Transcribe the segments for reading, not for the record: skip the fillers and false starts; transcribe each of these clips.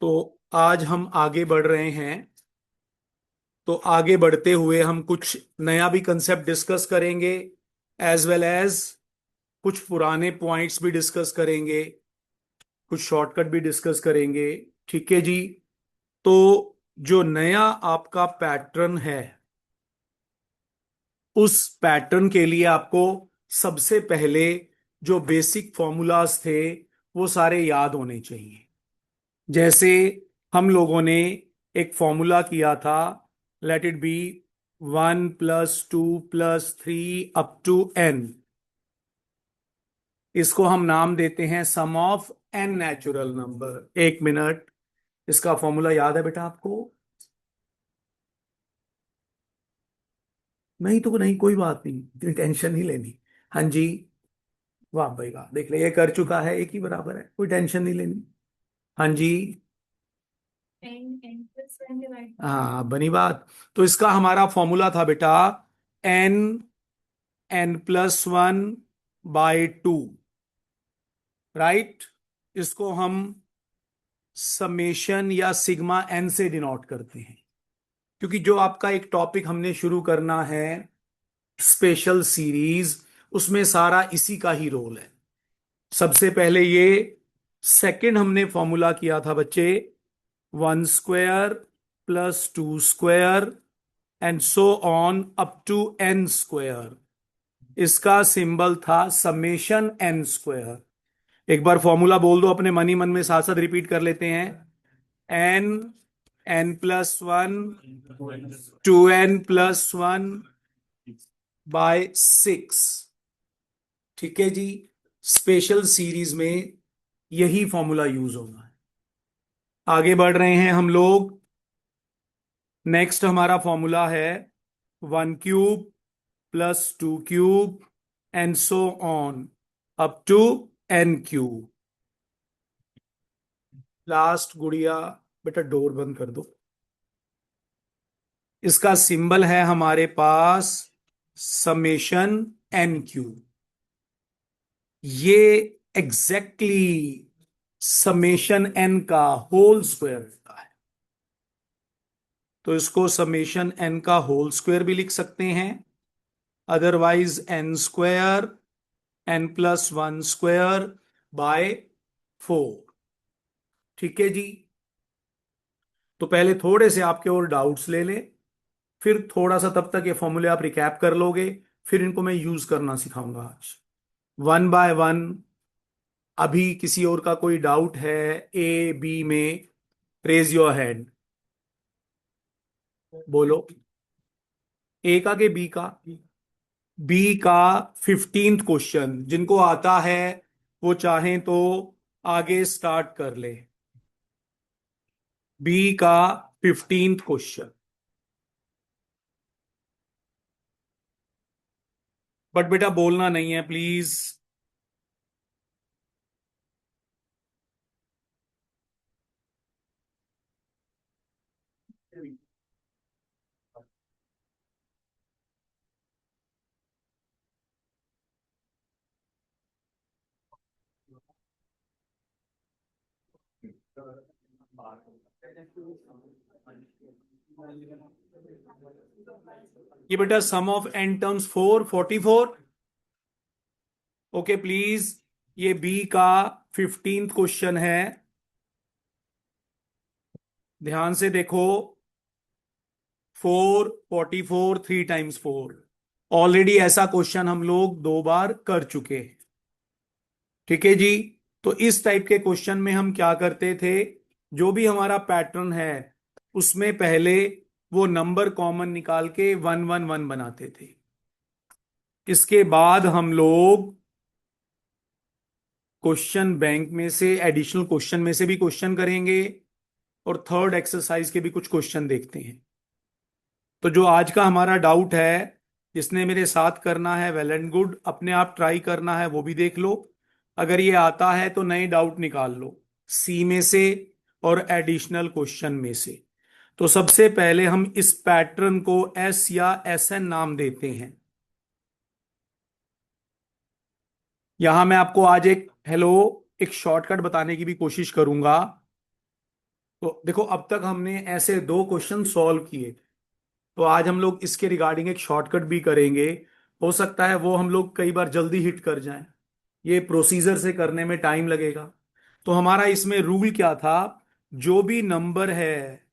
तो आज हम आगे बढ़ रहे हैं। तो आगे बढ़ते हुए हम कुछ नया भी कंसेप्ट डिस्कस करेंगे, एज वेल एज कुछ पुराने पॉइंट्स भी डिस्कस करेंगे, कुछ शॉर्टकट भी डिस्कस करेंगे। ठीक है जी। तो जो नया आपका पैटर्न है, उस पैटर्न के लिए आपको सबसे पहले जो बेसिक फॉर्मूलाज थे वो सारे याद होने चाहिए। जैसे हम लोगों ने एक फॉर्मूला किया था, let it be 1+2+3 up to n। इसको हम नाम देते हैं sum of n natural number. एक मिनट, इसका फॉर्मूला याद है बेटा आपको? नहीं तो नहीं, कोई बात नहीं, इतनी टेंशन नहीं लेनी। हाँ जी, वाह भाई वाह, देख ले ये कर चुका है, एक ही बराबर है, कोई टेंशन नहीं लेनी। हाँ जी, हाँ बनी बात। तो इसका हमारा फॉर्मूला था बेटा n n+1/2, राइट। इसको हम समेशन या सिग्मा n से डिनोट करते हैं, क्योंकि जो आपका एक टॉपिक हमने शुरू करना है, स्पेशल सीरीज, उसमें सारा इसी का ही रोल है। सबसे पहले ये सेकंड हमने फॉर्मूला किया था बच्चे, 1² + 2² and so on up to n²। इसका सिंबल था समेशन n²। एक बार फॉर्मूला बोल दो अपने मन ही मन में, साथ साथ रिपीट कर लेते हैं। n n+1 2n+1/6। ठीक है जी। स्पेशल सीरीज में यही फॉर्मूला यूज होना है। आगे बढ़ रहे हैं हम लोग। नेक्स्ट हमारा फॉर्मूला है 1³ + 2³ and so on up to n³। Last गुड़िया, बेटा डोर बंद कर दो। इसका सिंबल है हमारे पास समेशन n³। ये एग्जैक्टली समेशन n का होल स्क्वायर होता है। तो इसको समेशन n का होल स्क्वायर भी लिख सकते हैं, अदरवाइज n²n+1² बाय 4। ठीक है जी। तो पहले थोड़े से आपके और डाउट्स ले लें, फिर थोड़ा सा तब तक ये फॉर्मूले आप रिकैप कर लोगे, फिर इनको मैं यूज करना सिखाऊंगा आज 1 बाय 1। अभी किसी और का कोई डाउट है ए बी में? रेज योर हैंड, बोलो। ए का के बी का? बी का 15th क्वेश्चन जिनको आता है वो चाहें तो आगे स्टार्ट कर ले। बी का 15th क्वेश्चन, बट बेटा बोलना नहीं है प्लीज। ये बेटा sum of n terms 44। Okay please, ये बी का 15th क्वेश्चन है, ध्यान से देखो। 4 44 3 × 4, ऑलरेडी ऐसा क्वेश्चन हम लोग 2 बार कर चुके हैं। ठीक है जी। तो इस टाइप के क्वेश्चन में हम क्या करते थे, जो भी हमारा पैटर्न है उसमें पहले वो नंबर कॉमन निकाल के 1 1 1 बनाते थे। इसके बाद हम लोग क्वेश्चन बैंक में से, एडिशनल क्वेश्चन में से भी क्वेश्चन करेंगे, और थर्ड एक्सरसाइज के भी कुछ क्वेश्चन देखते हैं। तो जो आज का हमारा डाउट है, जिसने मेरे साथ करना है वेल एंड गुड, अपने आप ट्राई करना है वो भी देख लो। अगर ये आता है तो नए डाउट निकाल लो सी में से और एडिशनल क्वेश्चन में से। तो सबसे पहले हम इस पैटर्न को एस या एस एन नाम देते हैं। यहां मैं आपको आज एक शॉर्टकट बताने की भी कोशिश करूंगा। तो देखो, अब तक हमने ऐसे दो क्वेश्चन सॉल्व किए, तो आज हम लोग इसके रिगार्डिंग एक शॉर्टकट भी करेंगे। हो सकता है वो हम लोग कई बार जल्दी हिट कर जाएं, ये प्रोसीजर से करने में टाइम लगेगा। तो हमारा इसमें रूल क्या था, जो भी नंबर है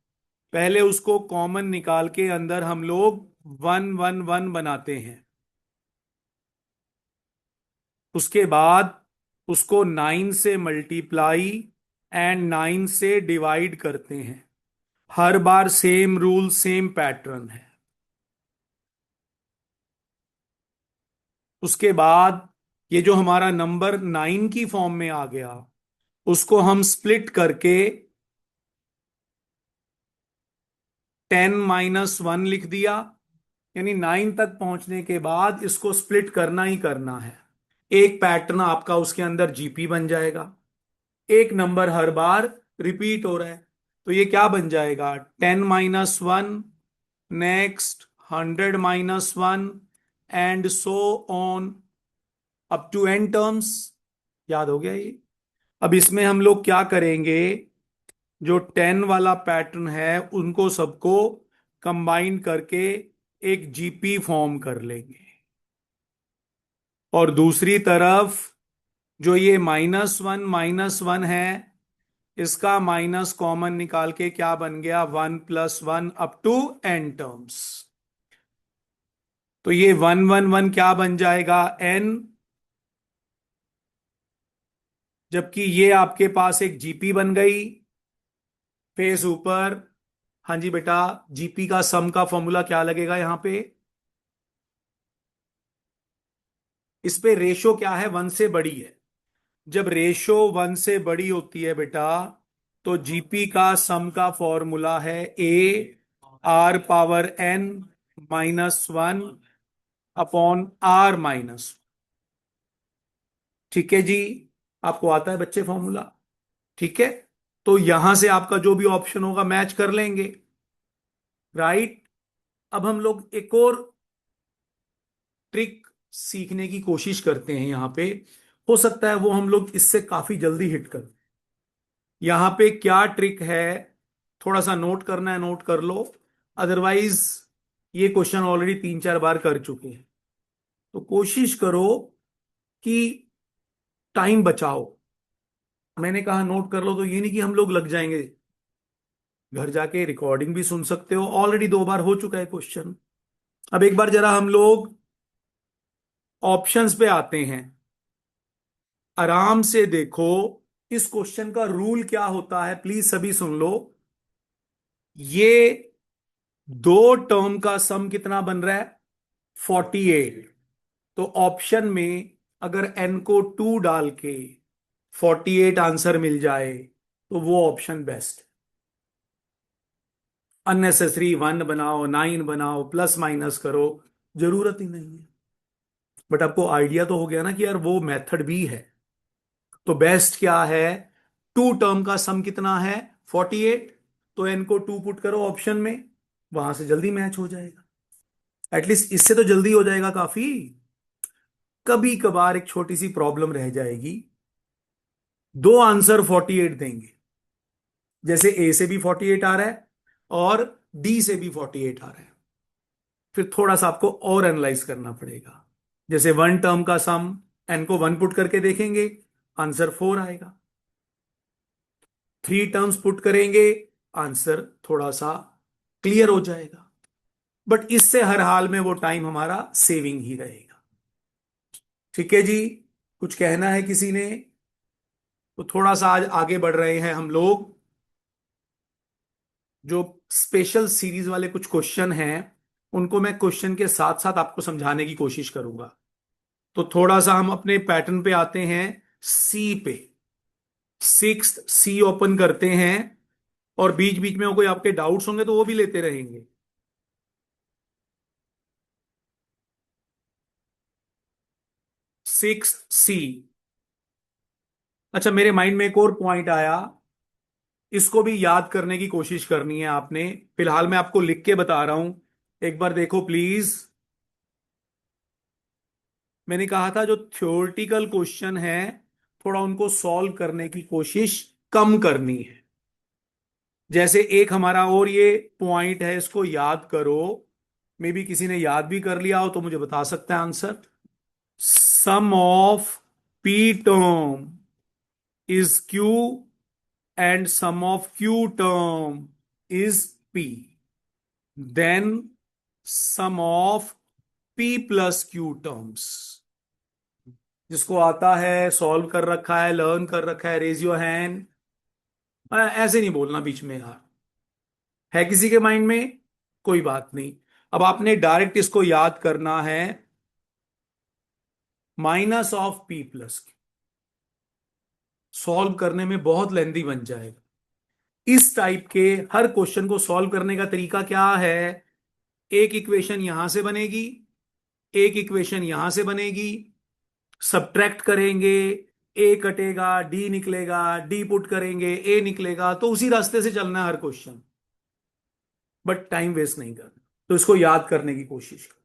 पहले उसको कॉमन निकाल के अंदर हम लोग 111 बनाते हैं। उसके बाद उसको 9 से मल्टीप्लाई एंड 9 से डिवाइड करते हैं। हर बार सेम रूल सेम पैटर्न है। उसके बाद ये जो हमारा नंबर 9 की फॉर्म में आ गया, उसको हम स्प्लिट करके 10 - 1 लिख दिया। यानी 9 तक पहुंचने के बाद इसको स्प्लिट करना ही करना है। एक पैटर्न आपका उसके अंदर जीपी बन जाएगा। एक नंबर हर बार रिपीट हो रहा है, तो ये क्या बन जाएगा, 10 - 1, next 100 - 1, and so on up to N terms. याद हो गया ये। अब इसमें हम लोग क्या करेंगे, जो 10 वाला पैटर्न है उनको सबको कंबाइन करके एक जीपी फॉर्म कर लेंगे। और दूसरी तरफ जो ये -1 - 1 है, इसका माइनस कॉमन निकाल के क्या बन गया, 1 + 1 अप टू एन टर्म्स। तो ये 111 क्या बन जाएगा, एन। जबकि ये आपके पास एक जीपी बन गई फेस ऊपर। हाँ जी बेटा, जीपी का सम का फॉर्मूला क्या लगेगा यहां पे, इस पे रेशो क्या है, 1 से बड़ी है। जब रेशो 1 से बड़ी होती है बेटा, तो जीपी का सम का फॉर्मूला है AR⁻n - 1 अपॉन R-। ठीक है जी, आपको आता है बच्चे फॉर्मूला। ठीक है, तो यहां से आपका जो भी ऑप्शन होगा मैच कर लेंगे, राइट। अब हम लोग एक और ट्रिक सीखने की कोशिश करते हैं यहां पे। हो सकता है वो हम लोग इससे काफी जल्दी हिट कर। यहां पे क्या ट्रिक है, थोड़ा सा नोट करना है, नोट कर लो। अदरवाइज ये क्वेश्चन ऑलरेडी 3 4 बार कर चुके हैं। तो कोशिश करो कि टाइम बचाओ। मैंने कहा नोट कर लो, तो ये नहीं कि हम लोग लग जाएंगे। घर जाके रिकॉर्डिंग भी सुन सकते हो, ऑलरेडी 2 बार हो चुका है क्वेश्चन। अब एक बार जरा हम लोग ऑप्शंस पे आते हैं। आराम से देखो इस क्वेश्चन का रूल क्या होता है, प्लीज सभी सुन लो। ये दो टर्म का सम कितना बन रहा है, 48। तो ऑप्शन में अगर n को 2 डाल के 48 आंसर मिल जाए तो वो ऑप्शन बेस्ट। अननेसेसरी 1 बनाओ, 9 बनाओ, प्लस माइनस करो, जरूरत ही नहीं है। बट आपको आइडिया तो हो गया ना कि यार वो मेथड भी है। तो बेस्ट क्या है, टू टर्म का सम कितना है, 48। तो n को 2 पुट करो ऑप्शन में, वहां से जल्दी मैच हो जाएगा। एटलीस्ट इससे तो जल्दी हो जाएगा काफी। कभी कभार एक छोटी सी प्रॉब्लम रह जाएगी, दो आंसर 48 देंगे। जैसे ए से भी 48 आ रहा है और डी से भी 48 आ रहा है। फिर थोड़ा सा आपको और एनालाइज करना पड़ेगा। जैसे 1 टर्म का सम, एन को 1 पुट करके देखेंगे, आंसर 4 आएगा। 3 टर्म्स पुट करेंगे, आंसर थोड़ा सा क्लियर हो जाएगा। बट इससे हर हाल में वो टाइम हमारा सेविंग ही रहेगा। ठीक है जी, कुछ कहना है किसी ने? तो थोड़ा सा आज आगे बढ़ रहे हैं हम लोग। जो स्पेशल सीरीज वाले कुछ क्वेश्चन हैं, उनको मैं क्वेश्चन के साथ साथ आपको समझाने की कोशिश करूंगा। तो थोड़ा सा हम अपने पैटर्न पे आते हैं, सी पे। 6th सी ओपन करते हैं, और बीच बीच में कोई आपके डाउट्स होंगे तो वो भी लेते रहेंगे। 6th सी। अच्छा, मेरे माइंड में एक और पॉइंट आया, इसको भी याद करने की कोशिश करनी है आपने। फिलहाल मैं आपको लिख के बता रहा हूं, एक बार देखो प्लीज। मैंने कहा था जो थ्योरेटिकल क्वेश्चन है, थोड़ा उनको सॉल्व करने की कोशिश कम करनी है। जैसे एक हमारा और ये पॉइंट है, इसको याद करो। मे बी किसी ने याद भी कर लिया हो तो मुझे बता सकता है answer. Sum of P term is Q and sum of Q term is P, then sum of P plus Q terms. जिसको आता है, सॉल्व कर रखा है, लर्न कर रखा है, रेज योर हैंड। ऐसे नहीं बोलना बीच में यार। है किसी के माइंड में? कोई बात नहीं। अब आपने डायरेक्ट इसको याद करना है, minus of P plus Q. Solve करने में बहुत लेंदी बन जाएगा। इस टाइप के हर क्वेश्चन को सॉल्व करने का तरीका क्या है? एक इक्वेशन यहां से बनेगी, एक इक्वेशन यहां से बनेगी, सब्ट्रैक्ट करेंगे, ए कटेगा, डी निकलेगा, डी पुट करेंगे, ए निकलेगा। तो उसी रास्ते से चलना है हर क्वेश्चन, बट टाइम वेस्ट नहीं करना। तो इसको याद करने की कोशिश करो।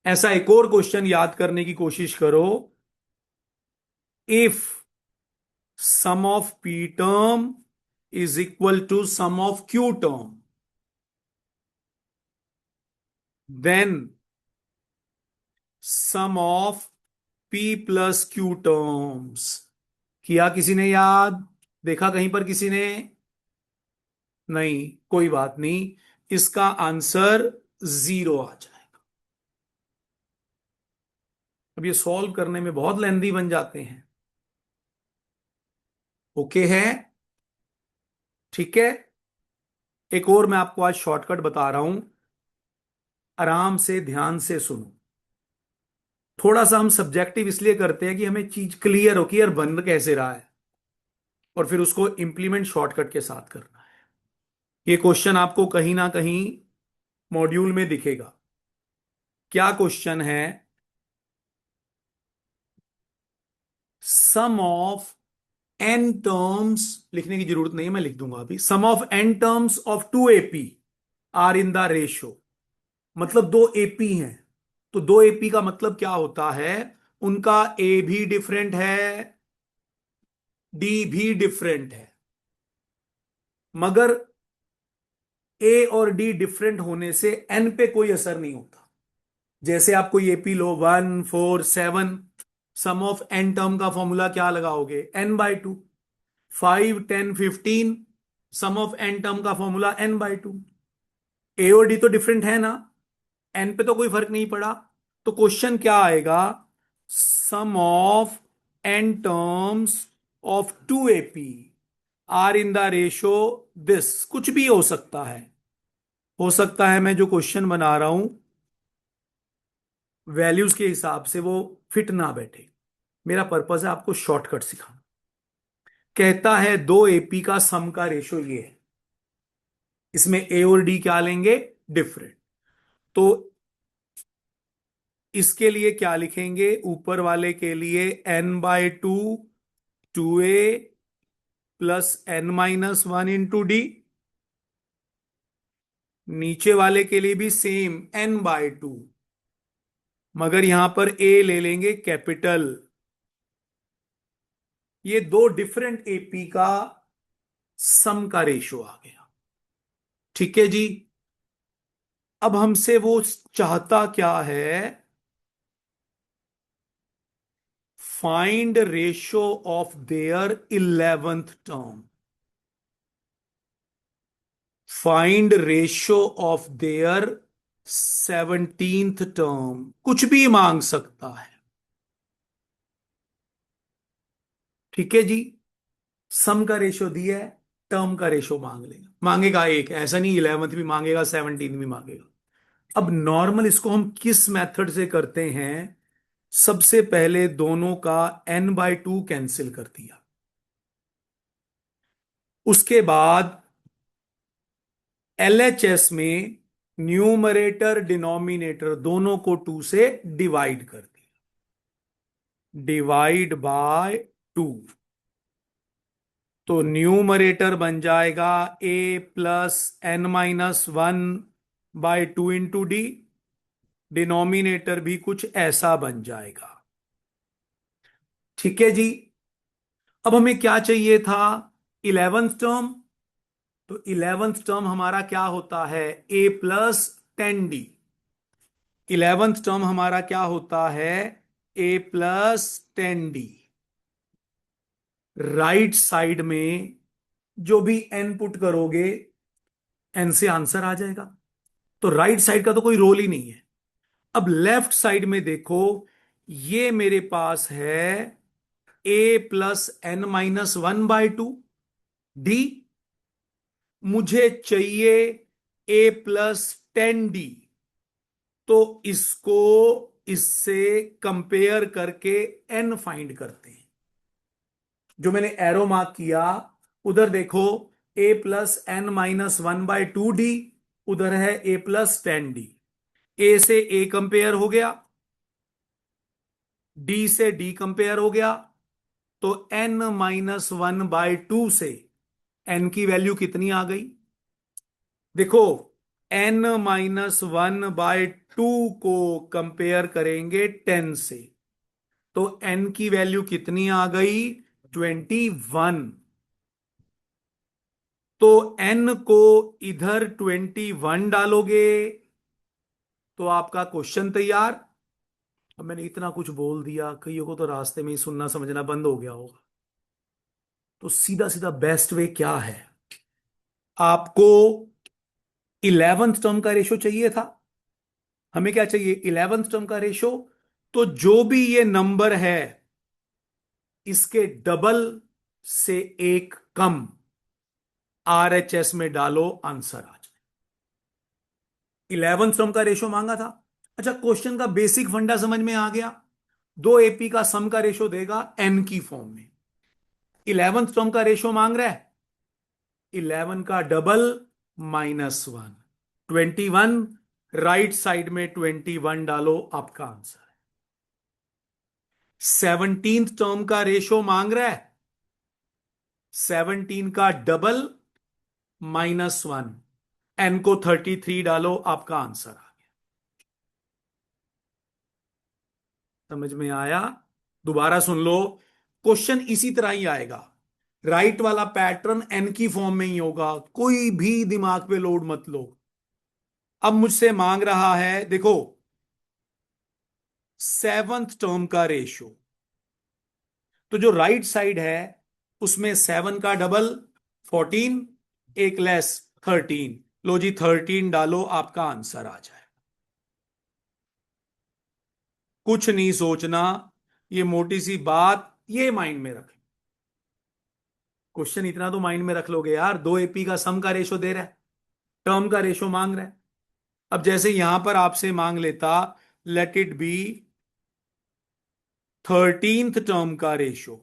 ऐसा एक और क्वेश्चन याद करने की कोशिश करो। If sum of P term is equal to sum of Q term, then sum of P plus Q terms. किया किसी ने याद? देखा कहीं पर किसी ने? नहीं, कोई बात नहीं। इसका आंसर 0 आ जाएगा। अब ये सॉल्व करने में बहुत लेंदी बन जाते हैं। ओके है? ठीक है। एक और मैं आपको आज शॉर्टकट बता रहा हूं, आराम से ध्यान से सुनो। थोड़ा सा हम सब्जेक्टिव इसलिए करते हैं कि हमें चीज क्लियर हो कि यार बन कैसे रहा है, और फिर उसको इंप्लीमेंट शॉर्टकट के साथ करना है। ये क्वेश्चन आपको कहीं ना कहीं मॉड्यूल में दिखेगा। क्या क्वेश्चन है? सम ऑफ एन टर्म्स, लिखने की जरूरत नहीं है, मैं लिख दूंगा अभी। Sum of n terms of two AP are in the ratio. मतलब दो एपी हैं, तो दो एपी का मतलब क्या होता है? उनका ए भी डिफरेंट है, डी भी डिफरेंट है। मगर ए और डी डिफरेंट होने से एन पे कोई असर नहीं होता। जैसे आप कोई एपी लो 1 4 7, सम ऑफ एन टर्म का फॉर्मूला क्या लगाओगे? n/2। 5 10 15, sum of N term का फॉर्मूला n/2। ए और डी तो डिफरेंट है ना, एन पे तो कोई फर्क नहीं पड़ा। तो क्वेश्चन क्या आएगा? Sum of n terms of two AP are in the ratio this. कुछ भी हो सकता है। हो सकता है मैं जो क्वेश्चन बना रहा हूं वैल्यूज के हिसाब से वो फिट ना बैठे। मेरा पर्पस है आपको शॉर्टकट सिखाना। कहता है दो एपी का सम का रेशो ये है, इसमें ए और डी क्या लेंगे? डिफरेंट। तो इसके लिए क्या लिखेंगे? ऊपर वाले के लिए n/2 2a plus n-1 × d। नीचे वाले के लिए भी सेम n/2, मगर यहां पर a ले लेंगे कैपिटल। ये दो डिफरेंट एपी का सम का रेशो आ गया। ठीक है जी। अब हमसे वो चाहता क्या है? Find ratio of their 11th term. Find ratio of their 17th term. कुछ भी मांग सकता है। ठीक है जी। सम का रेशो दिया है, टर्म का रेशो मांग लेगा। मांगेगा एक, ऐसा नहीं 11th भी मांगेगा 17th भी मांगेगा। अब नॉर्मल इसको हम किस मेथड से करते हैं? सबसे पहले दोनों का n/2 कैंसिल कर दिया। उसके बाद एलएचएस में न्यूमरेटर डिनोमिनेटर दोनों को 2 से डिवाइड कर दिया। Divide by 2। तो न्यूमरेटर बन जाएगा a plus n-1/2 × d। Denominator भी कुछ ऐसा बन जाएगा। ठीक है जी। अब हमें क्या चाहिए था? 11th term. तो 11th टर्म हमारा क्या होता है, ए प्लस 10d। 11th टर्म हमारा क्या होता है, ए प्लस 10d। राइट साइड में जो भी एन पुट करोगे, एन से आंसर आ जाएगा। तो राइट साइड का तो कोई रोल ही नहीं है। अब लेफ्ट साइड में देखो, ये मेरे पास है ए प्लस n-1/2 डी। मुझे चाहिए ए प्लस 10d। तो इसको इससे कंपेयर करके एन फाइंड करते हैं। जो मैंने एरो मार्क किया, उधर देखो, ए प्लस n-1/2d, उधर है ए प्लस 10d। ए से ए कंपेयर हो गया, डी से डी कंपेयर हो गया, तो n-1/2 से n की वैल्यू कितनी आ गई? देखो, n-1/2 को कंपेयर करेंगे 10 से, तो n की वैल्यू कितनी आ गई? 21। तो n को इधर 21 डालोगे तो आपका क्वेश्चन तैयार। अब मैंने इतना कुछ बोल दिया, कईयों को तो रास्ते में ही सुनना समझना बंद हो गया होगा। तो सीधा सीधा बेस्ट वे क्या है, आपको 11th टर्म का रेशो चाहिए था। हमें क्या चाहिए? 11th टर्म का रेशो। तो जो भी ये नंबर है, इसके डबल से एक कम आरएचएस में डालो, आंसर आ जाए। 11th टर्म का रेशो मांगा था। अच्छा, क्वेश्चन का बेसिक फंडा समझ में आ गया। दो एपी का सम का रेशो देगा एन की फॉर्म में। 11th टर्म का रेशो मांग रहा है, 11 का डबल -1, 21। राइट साइड में 21 डालो, आपका आंसर है। 17th टर्म का रेशो मांग रहा है, 17 का डबल -1, एन को 33 डालो, आपका आंसर आ गया। समझ में आया? दोबारा सुन लो, क्वेश्चन इसी तरह ही आएगा। राइट वाला पैटर्न एन की फॉर्म में ही होगा, कोई भी दिमाग पे लोड मत लो। अब मुझसे मांग रहा है, देखो, 7th टर्म का रेशो। तो जो राइट साइड है उसमें 7 का डबल 14, एक लेस 13। लो जी, 13 डालो, आपका आंसर आ जाए। कुछ नहीं सोचना, ये मोटी सी बात ये माइंड में रख। क्वेश्चन इतना तो माइंड में रख लोगे यार, दो एपी का सम का रेशो दे रहा है, टर्म का रेशो मांग रहा है। अब जैसे यहां पर आपसे मांग लेता, late it B 13th term का रेशो।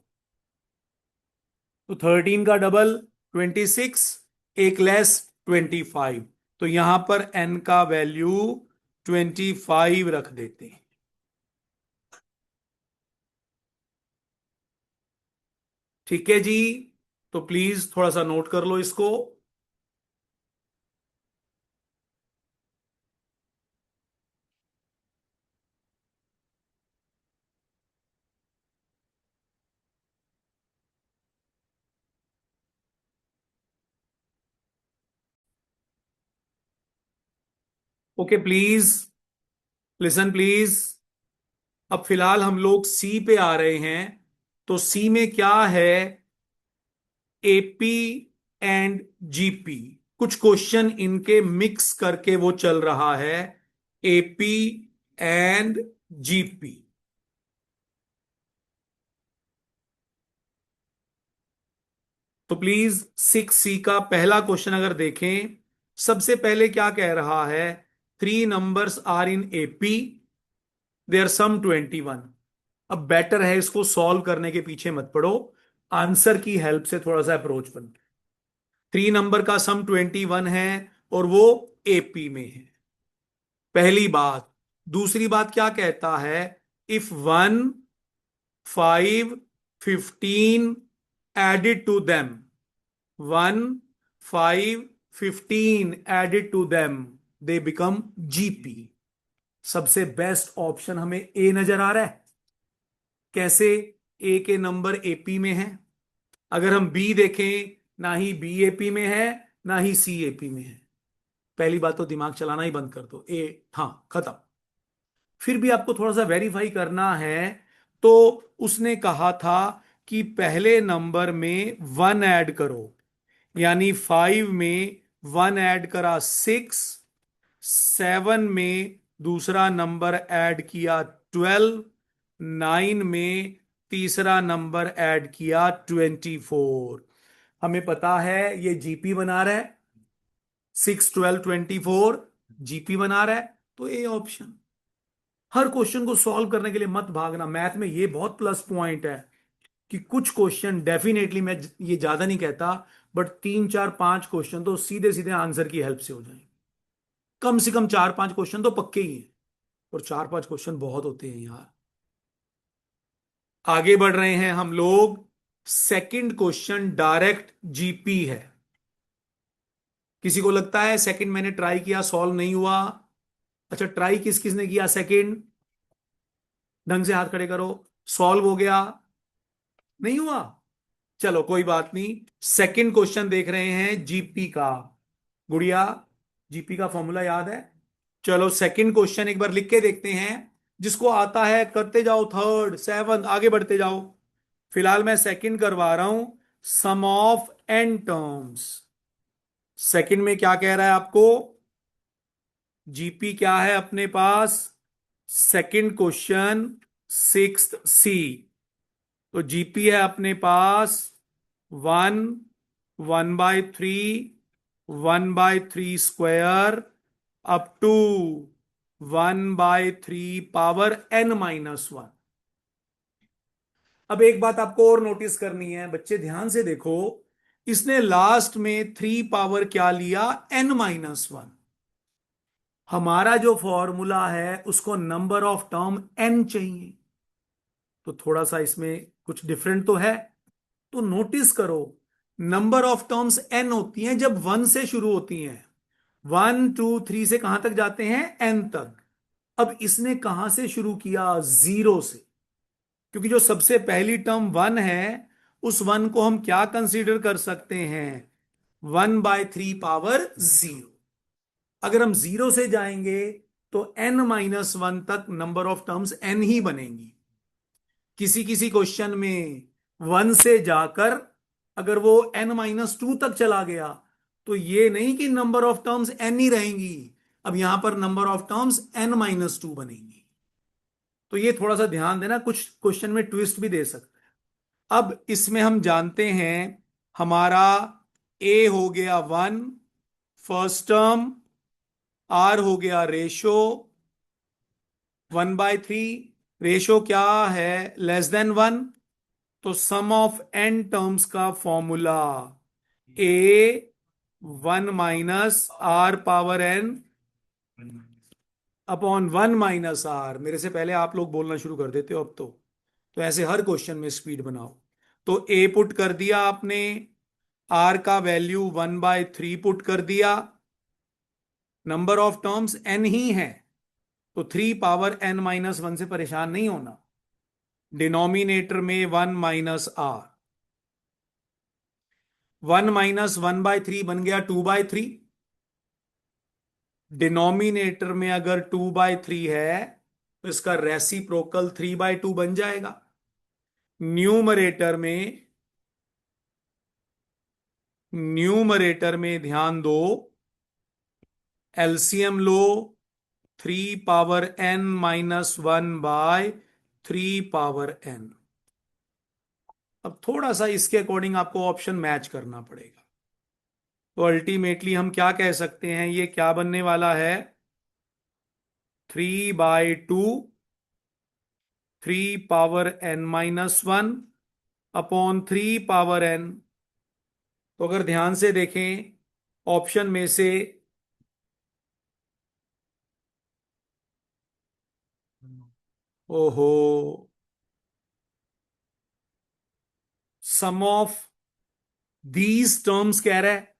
तो 13 का डबल 26, एक लेस 25। तो यहां पर n का वैल्यू 25 रख देते हैं। ठीक है जी, तो प्लीज थोड़ा सा नोट कर लो इसको। Okay please, listen please. अब फिलहाल हम लोग सी पे आ रहे हैं। तो सी में क्या है? AP and GP. कुछ क्वेश्चन इनके मिक्स करके वो चल रहा है, एपी एंड जीपी। तो प्लीज 6C का पहला क्वेश्चन अगर देखें, सबसे पहले क्या कह रहा है? Three numbers are in AP, their sum 21। अब बेटर है इसको सॉल्व करने के पीछे मत पड़ो, आंसर की हेल्प से थोड़ा सा अप्रोच बन। थ्री नंबर का सम 21 है और वो एपी में है, पहली बात। दूसरी बात क्या कहता है? If 1, 5, 15 added to them, 1, 5, 15 added to them, they become GP. सबसे बेस्ट ऑप्शन हमें ए नजर आ रहा है। कैसे? ए के नंबर एपी में है। अगर हम बी देखें, ना ही बी एपी में है, ना ही सी एपी में है। पहली बात तो दिमाग चलाना ही बंद कर दो, ए, हाँ खत्म। फिर भी आपको थोड़ा सा वेरीफाई करना है। तो उसने कहा था कि पहले नंबर में वन ऐड करो, यानी 5 में वन ऐड करा 6, 7 में दूसरा नंबर ऐड किया 12, 9 में तीसरा नंबर ऐड किया 24। हमें पता है ये जीपी बना रहा है, 6, 12, 24 जीपी बना रहा है, तो ए ऑप्शन। हर क्वेश्चन को सॉल्व करने के लिए मत भागना। मैथ में ये बहुत प्लस पॉइंट है कि कुछ क्वेश्चन डेफिनेटली, मैं ये ज्यादा नहीं कहता, बट 3, 4, 5 क्वेश्चन तो सीधे सीधे आंसर की हेल्प से हो जाएंगे। कम से कम 4, 5 क्वेश्चन तो पक्के ही हैं, और 4, 5 क्वेश्चन बहुत होते हैं यार। आगे बढ़ रहे हैं हम लोग। सेकंड क्वेश्चन डायरेक्ट जीपी है। किसी को लगता है सेकंड मैंने ट्राई किया सॉल्व नहीं हुआ? अच्छा, ट्राई किस किस ने किया सेकंड? ढंग से हाथ खड़े करो। सॉल्व हो गया? नहीं हुआ? चलो कोई बात नहीं। सेकंड क्वेश्चन देख रहे हैं जीपी का। गुड़िया, जीपी का फॉर्मूला याद है? चलो सेकंड क्वेश्चन एक बार लिख के देखते हैं। जिसको आता है करते जाओ, थर्ड सेवन आगे बढ़ते जाओ। फिलहाल मैं सेकंड करवा रहा हूं। सम ऑफ एन टर्म्स। सेकंड में क्या कह रहा है आपको? जीपी क्या है अपने पास? Second question, 6th C। तो जीपी है अपने पास 1, 1/3, 1/3 square, up to 1/3 power n-1। अब एक बात आपको और नोटिस करनी है, बच्चे ध्यान से देखो। इसने लास्ट में 3 पावर क्या लिया? n-1। हमारा जो फॉर्मूला है उसको नंबर ऑफ टर्म n चाहिए, तो थोड़ा सा इसमें कुछ डिफरेंट तो है। तो नोटिस करो, नंबर ऑफ टर्म्स n होती हैं जब 1 से शुरू होती हैं। 1, 2, 3 से कहां तक जाते हैं? n तक। अब इसने कहां से शुरू किया? 0 से। क्योंकि जो सबसे पहली टर्म 1 है, उस 1 को हम क्या कंसीडर कर सकते हैं? 1/3 पावर 0। अगर हम 0 से जाएंगे तो n-1 तक नंबर ऑफ टर्म्स n ही बनेंगी। किसी किसी क्वेश्चन में 1 से जाकर अगर वो n-2 तक चला गया, तो ये नहीं कि नंबर ऑफ टर्म्स n ही रहेंगी, अब यहां पर नंबर ऑफ टर्म्स n-2 बनेंगी। तो ये थोड़ा सा ध्यान देना, कुछ क्वेश्चन में ट्विस्ट भी दे सकते हैं। अब इसमें हम जानते हैं हमारा a हो गया 1 फर्स्ट टर्म, r हो गया रेशो 1/3। रेशो क्या है? <<1। तो सम ऑफ n टर्म्स का formula a 1 - r⁻n upon 1 - r। मेरे से पहले आप लोग बोलना शुरू कर देते हो अब तो ऐसे हर क्वेश्चन में स्पीड बनाओ। तो a पुट कर दिया आपने, r का वैल्यू 1/3 पुट कर दिया। नंबर ऑफ टर्म्स n ही है, तो 3 पावर n-1 से परेशान नहीं होना। डिनोमिनेटर में 1 - r, 1 - 1/3 बन गया 2/3। डिनोमिनेटर में अगर 2/3 है तो इसका रेसिप्रोकल 3/2 बन जाएगा। न्यूमरेटर में ध्यान दो, एलसीएम लो, 3 पावर n-1/3 पावर n। अब थोड़ा सा इसके अकॉर्डिंग आपको ऑप्शन मैच करना पड़ेगा। तो अल्टीमेटली हम क्या कह सकते हैं, ये क्या बनने वाला है? 3/2, 3 power n-1 upon 3 power n। तो अगर ध्यान से देखें ऑप्शन में से, ओहो, सम ऑफ दीज टर्म्स कह रहा है,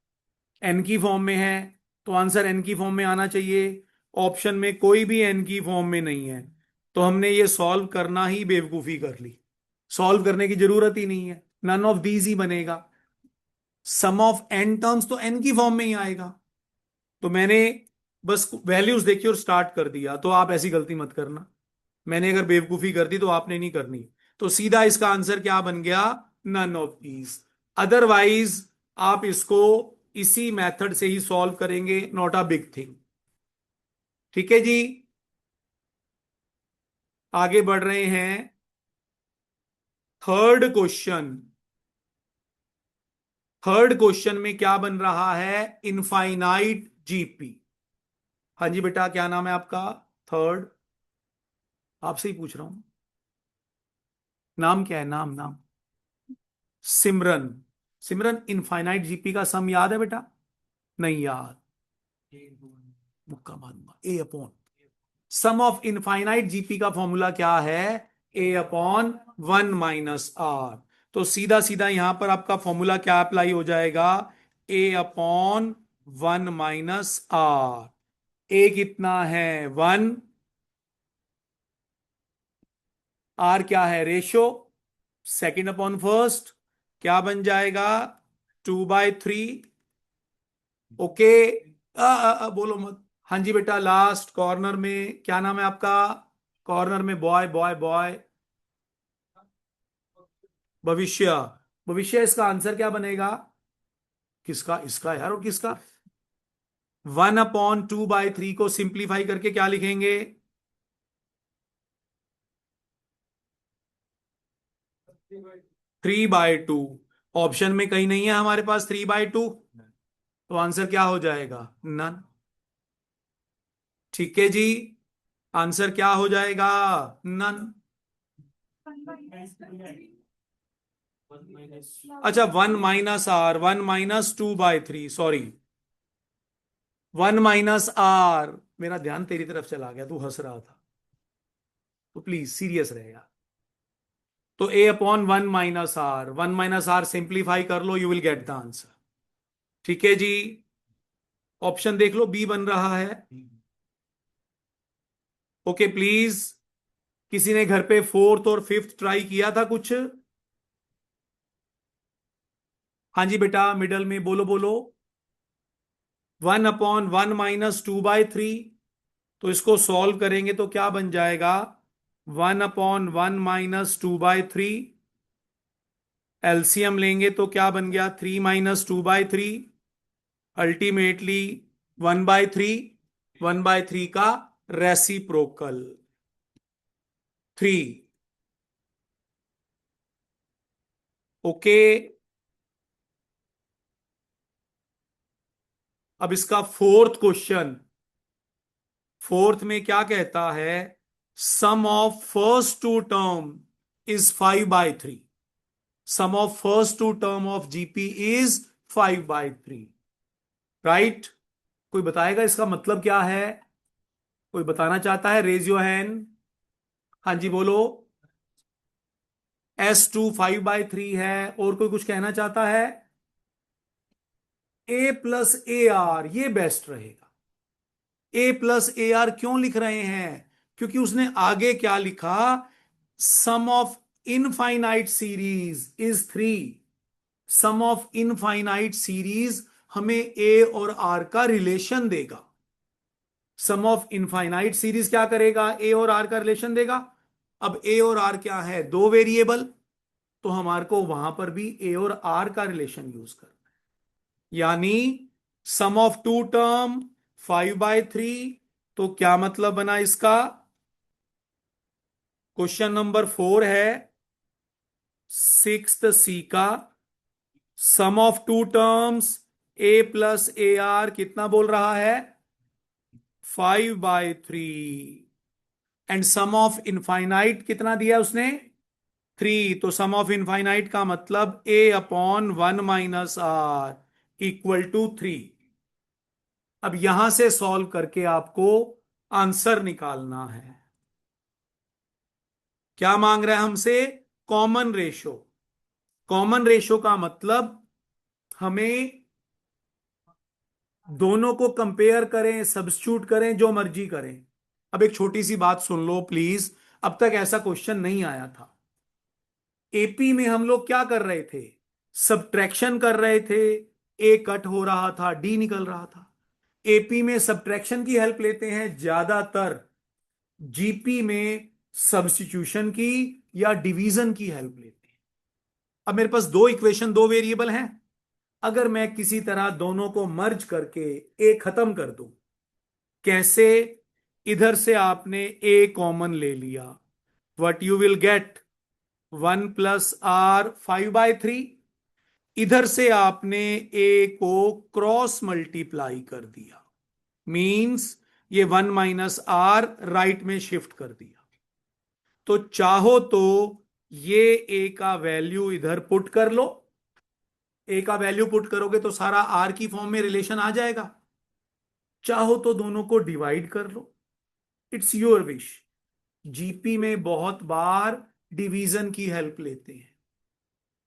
एन की फॉर्म में है, तो आंसर एन की फॉर्म में आना चाहिए। ऑप्शन में कोई भी एन की फॉर्म में नहीं है, तो हमने ये सॉल्व करना ही बेवकूफी कर ली। सॉल्व करने की जरूरत ही नहीं है, नन ऑफ दीज ही बनेगा। सम ऑफ एन टर्म्स तो एन की फॉर्म में ही आएगा। तो मैंने बस वैल्यूज देखी और स्टार्ट कर दिया, तो आप ऐसी गलती मत करना। मैंने अगर बेवकूफी कर दी तो आपने नहीं करनी। तो सीधा इसका आंसर क्या बन गया? None of these. अदरवाइज आप इसको इसी मेथड से ही सॉल्व करेंगे, नॉट अ बिग थिंग। ठीक है जी, आगे बढ़ रहे हैं। Third question. थर्ड क्वेश्चन में क्या बन रहा है? Infinite GP. हाँ जी बेटा, क्या नाम है आपका? थर्ड, आपसे ही पूछ रहा हूं। नाम क्या है? नाम नाम। सिमरन। सिमरन, इनफाइनाइट जीपी का सम याद है बेटा? नहीं याद? मुक्का मारूंगा। A upon sum of infinite GP का फॉर्मूला क्या है? A upon 1 - R. तो सीधा सीधा यहां पर आपका फॉर्मूला क्या अप्लाई हो जाएगा? ए अपॉन 1 - आर। ए कितना है? 1। आर क्या है? रेशो। सेकेंड अपॉन फर्स्ट, क्या बन जाएगा? 2/3। ओके। बोलो मत। हाँ जी बेटा, लास्ट कॉर्नर में क्या नाम है आपका? कॉर्नर में बॉय बॉय बॉय। भविष्य। भविष्य, इसका आंसर क्या बनेगा? किसका? इसका यार, और किसका? 1/2/3 को सिंप्लीफाई करके क्या लिखेंगे? 3/2। ऑप्शन में कहीं नहीं है हमारे पास 3/2, तो आंसर क्या हो जाएगा? नन। ठीक है जी, आंसर क्या हो जाएगा? नन। अच्छा, 1 - आर, 1 - 2/3, सॉरी। 1 - आर। मेरा ध्यान तेरी तरफ चला गया, तू हंस रहा था, तो प्लीज सीरियस रहेगा। तो ए अपॉन 1 - आर, 1 - आर सिंप्लीफाई कर लो, you will get the answer. ठीक है जी, ऑप्शन देख लो, बी बन रहा है। Okay please. किसी ने घर पे फोर्थ और फिफ्थ ट्राई किया था कुछ? हाँ जी बेटा, मिडल में बोलो बोलो। 1/1 - 2/3। तो इसको सॉल्व करेंगे तो क्या बन जाएगा? 1/1 - 2/3। एलसीएम लेंगे तो क्या बन गया? 3 - 2/3। अल्टीमेटली 1/3। 1/3 का रेसिप्रोकल 3। ओके। अब इसका फोर्थ क्वेश्चन। फोर्थ में क्या कहता है? Sum of first two term is 5/3। Sum of first two term of GP is 5/3। Right? कोई बताएगा इसका मतलब क्या है? कोई बताना चाहता है? Raise your hand. हाँ जी बोलो। S2 5/3 है, और कोई कुछ कहना चाहता है? A+AR ये बेस्ट रहेगा। A+AR क्यों लिख रहे हैं? क्योंकि उसने आगे क्या लिखा? Sum of infinite series is 3। Sum of infinite series हमें ए और आर का रिलेशन देगा। सम ऑफ इनफाइनाइट सीरीज क्या करेगा? ए और आर का रिलेशन देगा। अब ए और आर क्या है? दो वेरिएबल। तो हमारे को वहां पर भी ए और आर का रिलेशन यूज करना है। यानी सम ऑफ टू टर्म 5/3। तो क्या मतलब बना इसका? क्वेश्चन नंबर 4 है सिक्स्थ सी का। सम ऑफ टू टर्म्स A+AR कितना बोल रहा है? 5/3। एंड सम ऑफ इनफाइनाइट कितना दिया उसने? 3। तो सम ऑफ इनफाइनाइट का मतलब A/1 - R = 3। अब यहां से सॉल्व करके आपको आंसर निकालना है। क्या मांग रहा है हमसे? Common ratio. कॉमन रेशो का मतलब हमें दोनों को कंपेयर करें, सब्स्टिट्यूट करें, जो मर्जी करें। अब एक छोटी सी बात सुन लो प्लीज। अब तक ऐसा क्वेश्चन नहीं आया था। एपी में हम लोग क्या कर रहे थे? सब्ट्रैक्शन कर रहे थे, ए कट हो रहा था, डी निकल रहा था। एपी में सब्ट्रैक्शन की हेल्प लेते हैं ज्यादातर, जीपी में सब्स्टिट्यूशन की या डिवीजन की हेल्प लेते हैं। अब मेरे पास दो इक्वेशन, दो वेरिएबल हैं। अगर मैं किसी तरह दोनों को मर्ज करके ए खत्म कर दूं, कैसे? इधर से आपने ए कॉमन ले लिया, what you will gate 1 + r 5/3। इधर से आपने ए को क्रॉस मल्टीप्लाई कर दिया, मींस ये 1 - r राइट में शिफ्ट कर दिया। तो चाहो तो ये ए का वैल्यू इधर पुट कर लो। ए का वैल्यू पुट करोगे तो सारा आर की फॉर्म में रिलेशन आ जाएगा। चाहो तो दोनों को डिवाइड कर लो, इट्स योर विश। जीपी में बहुत बार डिवीजन की हेल्प लेते हैं।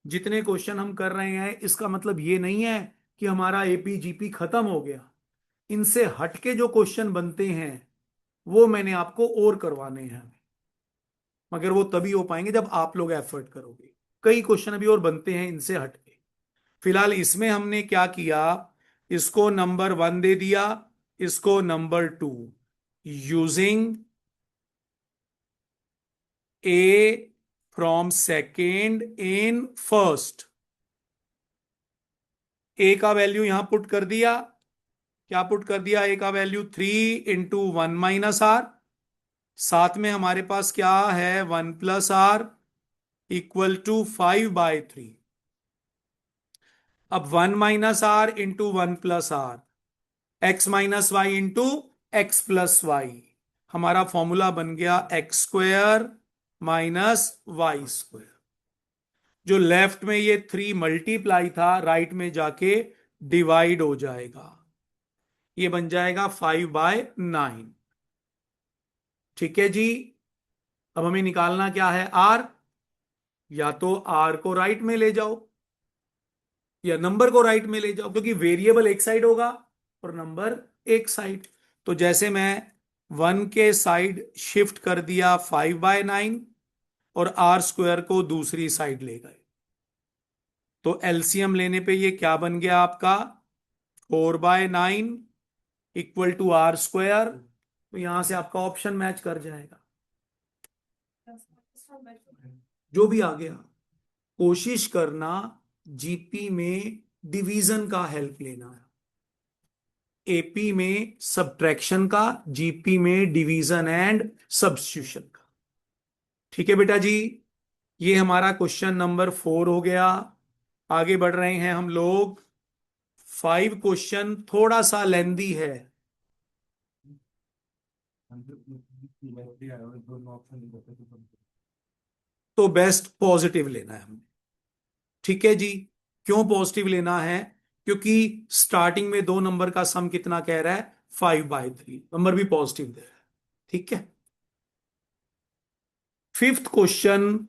जितने क्वेश्चन हम कर रहे हैं इसका मतलब ये नहीं है कि हमारा एपी जीपी खत्म हो गया। इनसे हटके जो क्वेश्चन बनते हैं वो मैंने आपको और करवाने हैं, मगर वो तभी हो पाएंगे जब आप लोग एफर्ट करोगे। कई क्वेश्चन अभी और बनते हैं इनसे हटके। फिलहाल इसमें हमने क्या किया, इसको नंबर 1 दे दिया, इसको number 2, using A from second in first. A का वैल्यू यहां पुट कर दिया। क्या पुट कर दिया? ए का वैल्यू 3 × 1 - r। साथ में हमारे पास क्या है? 1 + r = 5/3। अब 1 - r × 1 + r, x - y × x + y। हमारा फॉर्मूला बन गया x² - y²। जो लेफ्ट में ये 3 मल्टीप्लाई था, राइट में जाके डिवाइड हो जाएगा, ये बन जाएगा 5/9। ठीक है जी। अब हमें निकालना क्या है? r। या तो r को राइट में ले जाओ या नंबर को राइट में ले जाओ, क्योंकि वेरिएबल एक साइड होगा और नंबर एक साइड। तो जैसे मैं 1 के साइड शिफ्ट कर दिया 5/9 और r² को दूसरी साइड ले गए, तो एलसीएम लेने पे ये क्या बन गया आपका? 4/9 = r²। तो यहां से आपका ऑप्शन मैच कर जाएगा, जो भी आ गया। कोशिश करना जीपी में डिवीजन का हेल्प लेना है, एपी में सब्ट्रैक्शन का, जीपी में डिवीजन एंड सब्स्टिट्यूशन का। ठीक है बेटा जी। ये हमारा क्वेश्चन नंबर 4 हो गया। आगे बढ़ रहे हैं हम लोग। 5 क्वेश्चन थोड़ा सा लेंदी है, तो बेस्ट पॉजिटिव लेना है हमने। ठीक है जी। क्यों पॉजिटिव लेना है? क्योंकि स्टार्टिंग में दो नंबर का सम कितना कह रहा है? 5/3। नंबर भी पॉजिटिव दे रहा है। ठीक है। 5th क्वेश्चन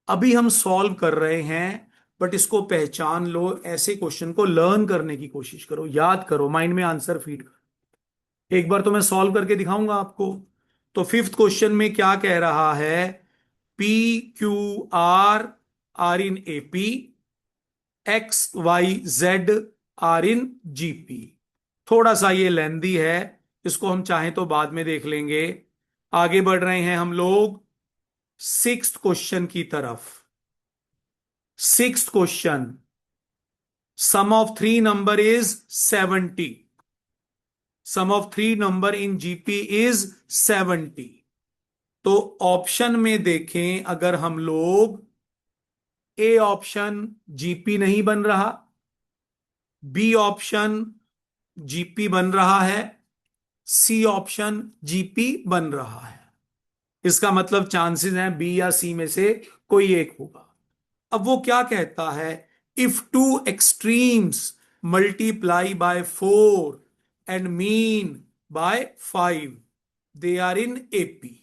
अभी हम सॉल्व कर रहे हैं, बट इसको पहचान लो। ऐसे क्वेश्चन को लर्न करने की कोशिश करो, याद करो, माइंड में आंसर फीड करो। एक बार तो मैं सॉल्व करके दिखाऊंगा आपको। तो 5th क्वेश्चन में क्या कह रहा है? PQR are in AP, XYZ are in GP. थोड़ा सा ये लेंदी है, इसको हम चाहें तो बाद में देख लेंगे। आगे बढ़ रहे हैं हम लोग 6th क्वेश्चन की तरफ। 6th question, sum of 3 number is 70। Sum of 3 number in GP is 70। तो ऑप्शन में देखें अगर हम लोग, ए ऑप्शन जीपी नहीं बन रहा, बी ऑप्शन जीपी बन रहा है, सी ऑप्शन जीपी बन रहा है। इसका मतलब चांसेस हैं बी या सी में से कोई एक होगा। अब वो क्या कहता है? If two extremes multiply by 4 and mean by 5, they are in AP.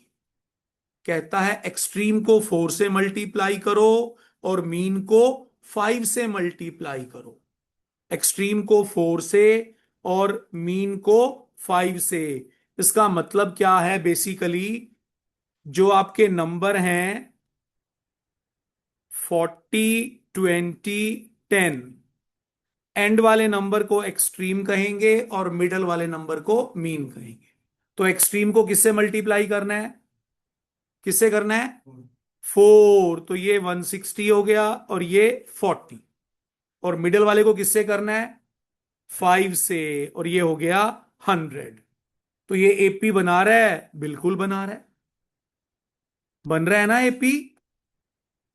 कहता है एक्सट्रीम को 4 से मल्टीप्लाई करो और मीन को 5 से मल्टीप्लाई करो। एक्सट्रीम को 4 से और मीन को 5 से। इसका मतलब क्या है? बेसिकली जो आपके नंबर हैं 40, 20, 10। एंड वाले नंबर को एक्सट्रीम कहेंगे और मिडल वाले नंबर को मीन कहेंगे। तो एक्सट्रीम को किससे मल्टीप्लाई करना है, किससे करना है, 4, तो ये 160 हो गया और ये 40। और मिडल वाले को किससे करना है, 5 से, और ये हो गया 100। तो ये एपी बना रहा है, बिल्कुल बना रहा है, बन रहा है ना एपी।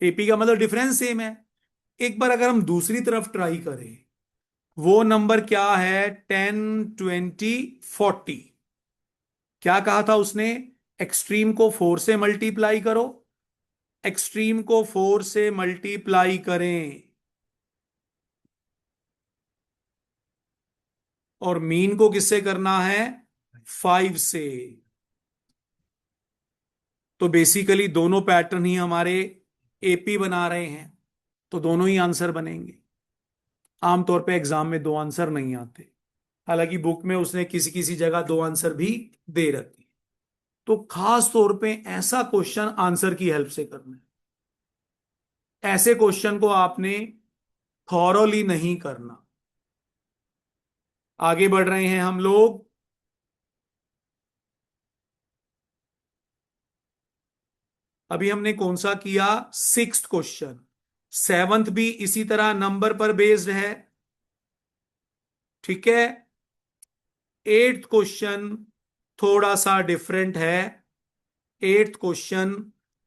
एपी का मतलब डिफरेंस सेम है। एक बार अगर हम दूसरी तरफ ट्राई करें, वो नंबर क्या है, 10, 20, 40। क्या कहा था उसने, एक्सट्रीम को 4 से मल्टीप्लाई करो, एक्सट्रीम को 4 से मल्टीप्लाई करें और मीन को किससे करना है, 5 से। तो बेसिकली दोनों पैटर्न ही हमारे एपी बना रहे हैं, तो दोनों ही आंसर बनेंगे। आमतौर पे एग्जाम में दो आंसर नहीं आते, हालांकि बुक में उसने किसी किसी जगह दो आंसर भी दे रखी। तो खास तौर पे ऐसा क्वेश्चन आंसर की हेल्प से करना है, ऐसे क्वेश्चन को आपने थॉरोली नहीं करना। आगे बढ़ रहे हैं हम लोग। अभी हमने कौन सा किया, सिक्स्थ क्वेश्चन। सेवंथ भी इसी तरह नंबर पर बेस्ड है, ठीक है। एट्थ क्वेश्चन थोड़ा सा डिफरेंट है, एट्थ क्वेश्चन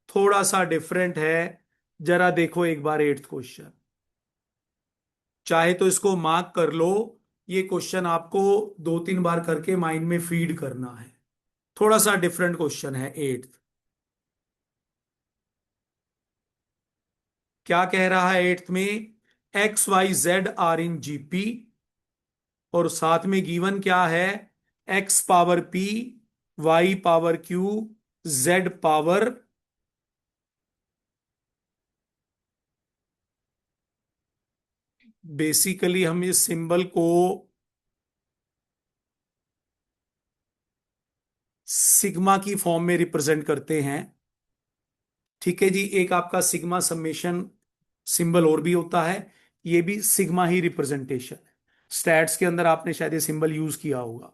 थोड़ा सा डिफरेंट है। जरा देखो एक बार एट्थ क्वेश्चन, चाहे तो इसको मार्क कर लो। ये क्वेश्चन आपको 2-3 बार करके माइंड में फीड करना है। थोड़ा सा डिफरेंट क्वेश्चन है एट्थ। क्या कह रहा है एट्थ में, XYZ आर इन जीपी, और साथ में गिवन क्या है, X power P, Y power Q, Z power. Basically हम इस सिंबल को सिग्मा की फॉर्म में रिप्रेजेंट करते हैं, ठीक है जी। एक आपका सिग्मा समेशन सिंबल और भी होता है, ये भी सिग्मा ही रिप्रेजेंटेशन है। स्टैट्स के अंदर आपने शायद ये सिंबल यूज किया होगा,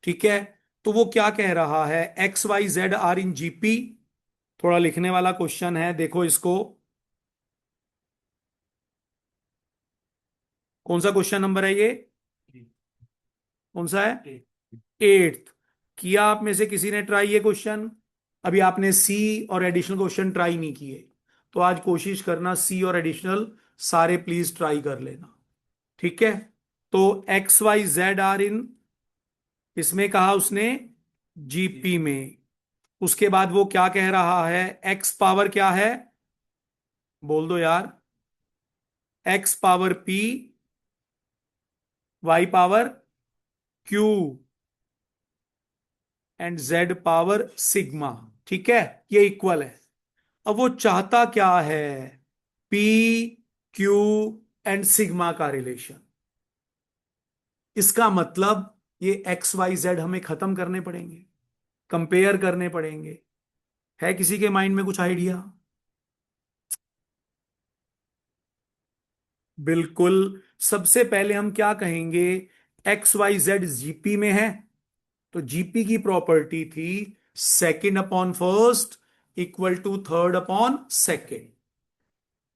ठीक है। तो वो क्या कह रहा है, XYZ आर इन जीपी। थोड़ा लिखने वाला क्वेश्चन है, देखो इसको। कौन सा क्वेश्चन नंबर है ये, कौन सा है, एट्थ। किया आप में से किसी ने ट्राई ये क्वेश्चन, अभी आपने सी और एडिशनल क्वेश्चन ट्राई नहीं किए, तो आज कोशिश करना सी और एडिशनल सारे प्लीज ट्राई कर लेना, ठीक है। तो XYZ आर इन, इसमें कहा उसने जीपी में। उसके बाद वो क्या कह रहा है, एक्स पावर क्या है, बोल दो यार, X power P, Y power Q, and Z power sigma, ठीक है। ये इक्वल है। अब वो चाहता क्या है, पी, क्यू एंड सिग्मा का रिलेशन। इसका मतलब ये XYZ हमें खत्म करने पड़ेंगे, कंपेयर करने पड़ेंगे। है किसी के माइंड में कुछ आइडिया, बिल्कुल। सबसे पहले हम क्या कहेंगे, XYZ जीपी में है, तो जीपी की प्रॉपर्टी थी second upon first equal to third upon second.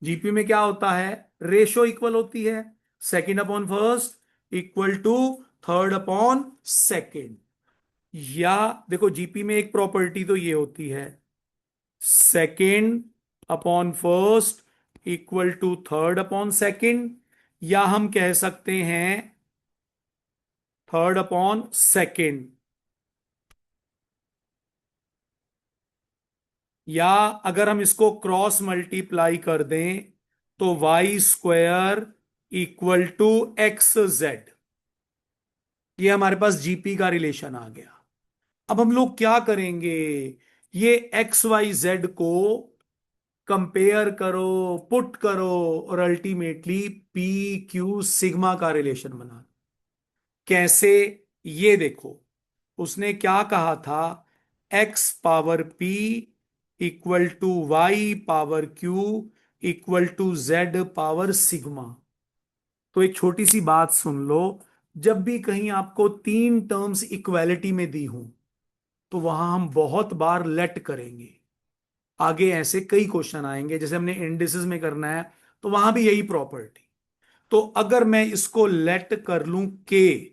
GP में क्या होता है, रेशो इक्वल होती है, second upon first equal to third upon second. या देखो जीपी में एक प्रॉपर्टी तो ये होती है, second upon first equal to third upon second, या हम कह सकते हैं थर्ड अपॉन सेकंड। या अगर हम इसको क्रॉस मल्टीप्लाई कर दें तो Y² इक्वल टू XZ। ये हमारे पास जीपी का रिलेशन आ गया। अब हम लोग क्या करेंगे, ये XYZ को कंपेयर करो, पुट करो, और अल्टीमेटली पी क्यू सिग्मा का रिलेशन बना। कैसे, ये देखो। उसने क्या कहा था, X power P equal to Y power Q equal to Z power sigma. तो एक छोटी सी बात सुन लो, जब भी कहीं आपको तीन टर्म्स इक्वालिटी में दी हो तो वहां हम बहुत बार लेट करेंगे। आगे ऐसे कई क्वेश्चन आएंगे, जैसे हमने इंडिसेस में करना है तो वहां भी यही प्रॉपर्टी। तो अगर मैं इसको लेट कर लूं के,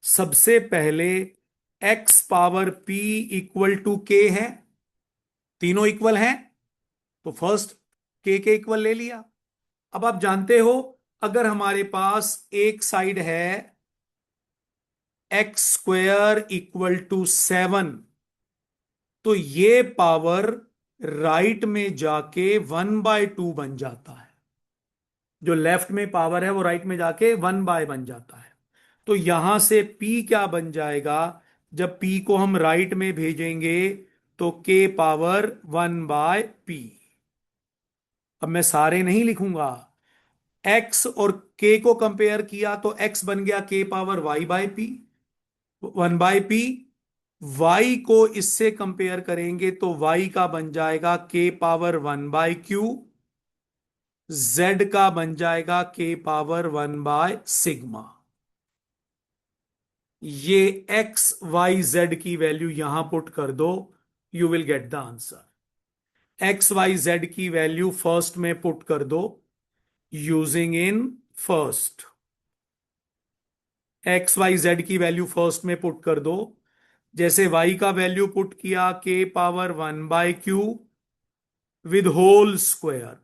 सबसे पहले X power P equal to K है, तीनों इक्वल हैं, तो फर्स्ट के इक्वल ले लिया। अब आप जानते हो, अगर हमारे पास एक साइड है एक्स स्क्वेयर इक्वल टू 7, तो ये पावर राइट में जाके 1/2 बन जाता है। जो लेफ्ट में पावर है वो राइट में जाके 1 बाय बन जाता है। तो यहां से P क्या बन जाएगा, जब P को हम राइट में भेजेंगे तो K पावर 1/P। अब मैं सारे नहीं लिखूंगा, X और K को कंपेयर किया तो X बन गया K power Y/P, 1/P। Y को इससे कंपेयर करेंगे तो Y का बन जाएगा K पावर 1/Q, Z का बन जाएगा K पावर 1/सिग्मा। ये एक्स वाई जेड की वैल्यू यहां पुट कर दो, you will get the answer. X Y Z की वैल्यू फर्स्ट में पुट कर दो, using in first. X Y Z की वैल्यू फर्स्ट में पुट कर दो। जैसे वाई का वैल्यू पुट किया के power 1/Q with whole square,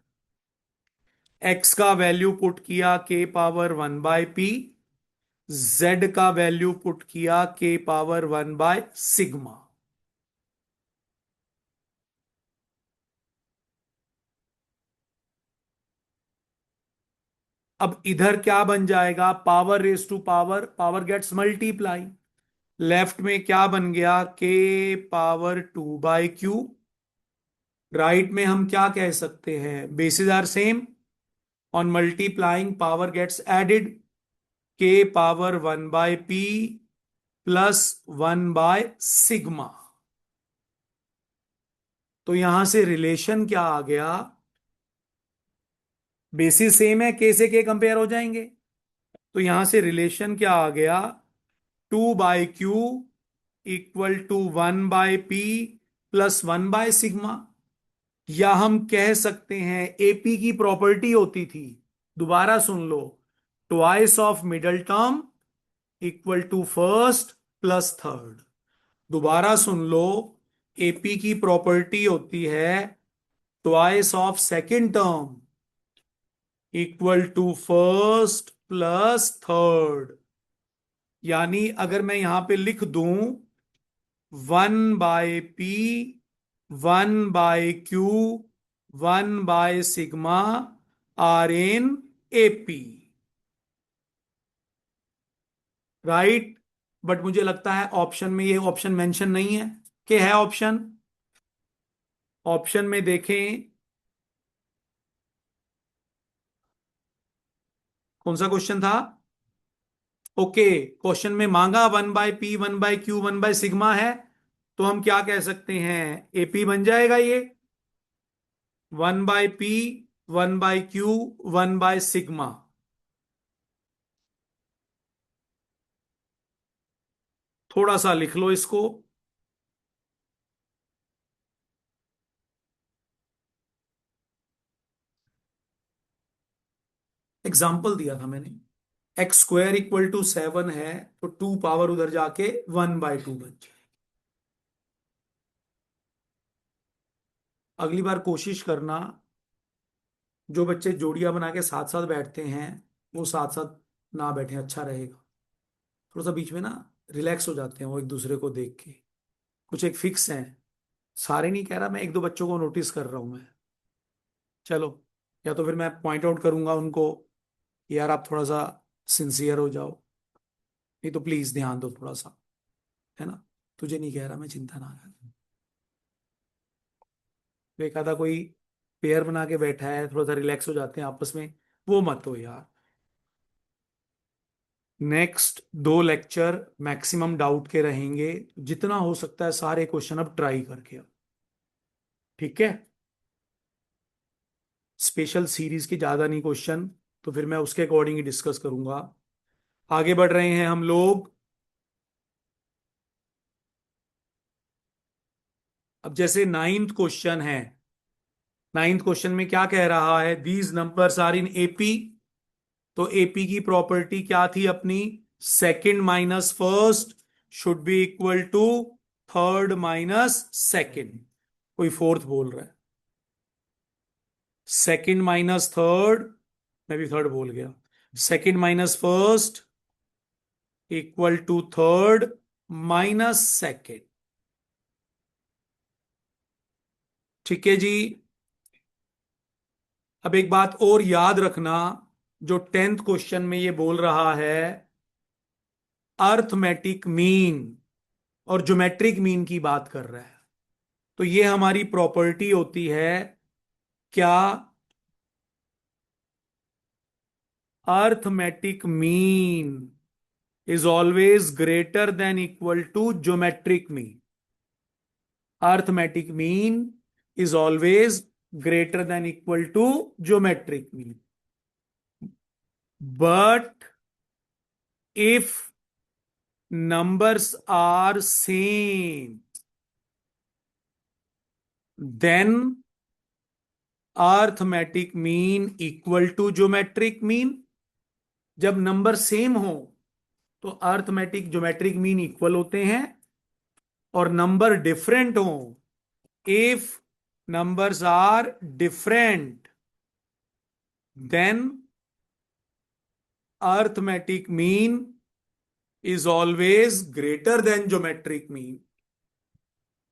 X का वैल्यू पुट किया के पावर 1/P, जेड का वैल्यू पुट किया के पावर 1/सिग्मा। अब इधर क्या बन जाएगा, power raise to power, power gets multiply. Left में क्या बन गया, के पावर 2/Q। राइट में हम क्या कह सकते हैं, basis are same, on multiplying power gets added, K power 1/P plus 1/सिग्मा। तो यहां से रिलेशन क्या आ गया, बेसिस सेम है, के से के कंपेयर हो जाएंगे। तो यहां से रिलेशन क्या आ गया, 2/Q equal to 1/P plus 1/सिग्मा। या हम कह सकते हैं एपी की प्रॉपर्टी होती थी, दोबारा सुन लो, twice of middle term equal to first plus third. दोबारा सुन लो, एपी की प्रॉपर्टी होती है twice of second term equal to first plus third. यानी अगर मैं यहां पे लिख दूं 1/P, 1/Q, 1/सिग्मा are in AP, right. But मुझे लगता है ऑप्शन में ये ऑप्शन मेंशन नहीं है, कि है ऑप्शन? ऑप्शन में देखें, कौन सा क्वेश्चन था? ओके, क्वेश्चन में मांगा 1/P, 1/Q, 1/सिग्मा है, तो हम क्या कह सकते हैं, एपी बन जाएगा ये 1/P, 1/Q, 1/सिग्मा। थोड़ा सा लिख लो इसको। एग्जाम्पल दिया था मैंने, एक्स स्क्वायर इक्वल टू 7 है, तो 2 पावर उधर जाके 1/2 बन जाए। अगली बार कोशिश करना, जो बच्चे जोड़ियां बना के साथ साथ बैठते हैं वो साथ साथ ना बैठे, अच्छा रहेगा। थोड़ा सा बीच में ना रिलैक्स हो जाते हैं वो एक दूसरे को देख के। कुछ एक फिक्स हैं, सारे नहीं कह रहा मैं, एक दो बच्चों को नोटिस कर रहा हूं मैं। चलो, या तो फिर मैं पॉइंट आउट करूंगा उनको, यार आप थोड़ा सा सिंसियर हो जाओ, नहीं तो प्लीज ध्यान दो थोड़ा सा, है ना। तुझे नहीं कह रहा मैं, चिंता ना कर। तो एक आधा कोई पेयर बना के बैठा है, थोड़ा सा रिलैक्स हो जाते हैं आपस में, वो मत हो यार। नेक्स्ट 2 लेक्चर मैक्सिमम डाउट के रहेंगे, जितना हो सकता है सारे क्वेश्चन अब ट्राई करके, अब ठीक है। स्पेशल सीरीज की ज्यादा नहीं क्वेश्चन, तो फिर मैं उसके अकॉर्डिंग ही डिस्कस करूंगा। आगे बढ़ रहे हैं हम लोग। अब जैसे नाइन्थ क्वेश्चन है, नाइन्थ क्वेश्चन में क्या कह रहा है, these numbers are in AP. तो एपी की प्रॉपर्टी क्या थी अपनी, second minus first should be equal to third minus second. कोई फोर्थ बोल रहा है, सेकंड माइनस थर्ड, मैं भी थर्ड बोल गया, second minus first equal to third minus second. ठीक है जी। अब एक बात और याद रखना, जो टेंथ क्वेश्चन में ये बोल रहा है अर्थमेटिक मीन और ज्योमेट्रिक मीन की बात कर रहा है, तो ये हमारी प्रॉपर्टी होती है क्या, arithmetic mean is always greater than equal to geometric mean. Arithmetic mean is always greater than equal to geometric mean. But if numbers are same, then arithmetic mean equal to geometric mean. जब number same हो तो arithmetic geometric mean equal होते हैं, और number different हो, if numbers are different, then arithmetic mean is always greater than geometric mean.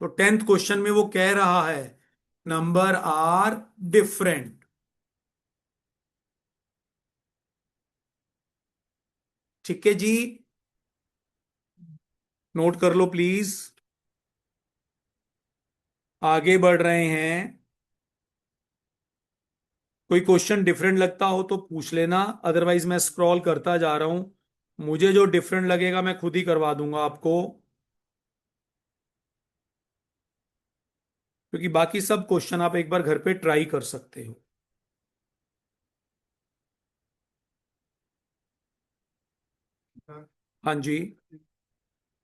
तो tenth question में वो कह रहा है नंबर आर डिफरेंट। ठीक है जी, नोट कर लो प्लीज। आगे बढ़ रहे हैं। कोई क्वेश्चन डिफरेंट लगता हो तो पूछ लेना, अदरवाइज मैं स्क्रॉल करता जा रहा हूं, मुझे जो डिफरेंट लगेगा मैं खुद ही करवा दूंगा आपको, क्योंकि बाकी सब क्वेश्चन आप एक बार घर पे ट्राई कर सकते हो। हाँ जी,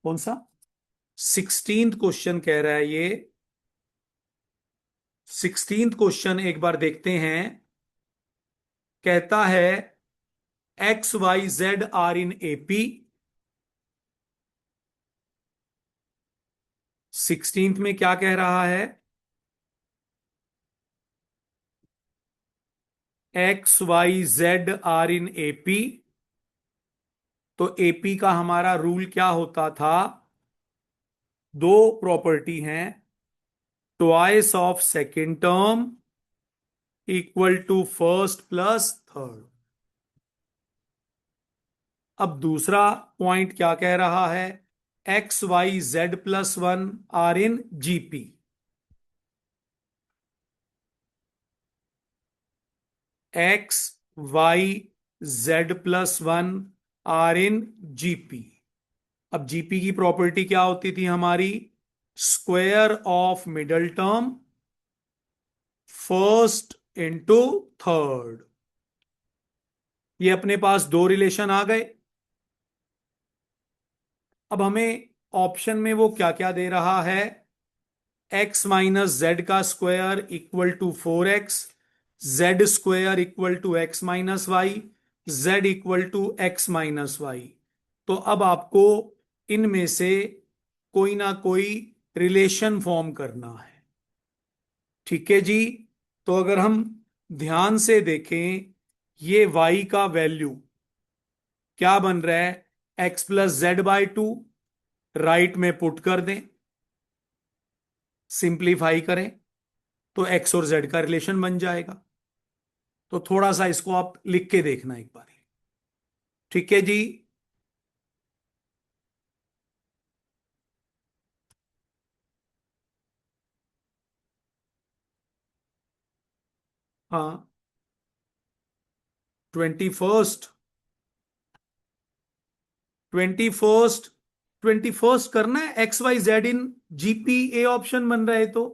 कौन सा, 16th क्वेश्चन कह रहा है ये। 16th क्वेश्चन एक बार देखते हैं। कहता है x Y Z are in AP. 16th में क्या कह रहा है, x Y Z are in AP. तो एपी का हमारा रूल क्या होता था, दो प्रॉपर्टी हैं, twice of second term equal to first plus third. अब दूसरा पॉइंट क्या कह रहा है, x Y z plus one are in GP. X Y z plus one are in GP. अब जीपी की प्रॉपर्टी क्या होती थी हमारी, square of middle term first into third. ये अपने पास दो रिलेशन आ गए। अब हमें ऑप्शन में वो क्या क्या दे रहा है, एक्स माइनस जेड का square equal to 4x, z square equal to x minus y, z equal to x minus y. तो अब आपको इनमें से कोई ना कोई रिलेशन फॉर्म करना है। ठीक है जी। तो अगर हम ध्यान से देखें, ये y का वैल्यू क्या बन रहा है, x plus Z by two, right में पुट कर दें, सिंप्लीफाई करें तो x और z का रिलेशन बन जाएगा। तो थोड़ा सा इसको आप लिख के देखना एक बार। ठीक है जी। हाँ, 21st, 21st, 21st करना है, x Y Z in GP, A option बन रहा है तो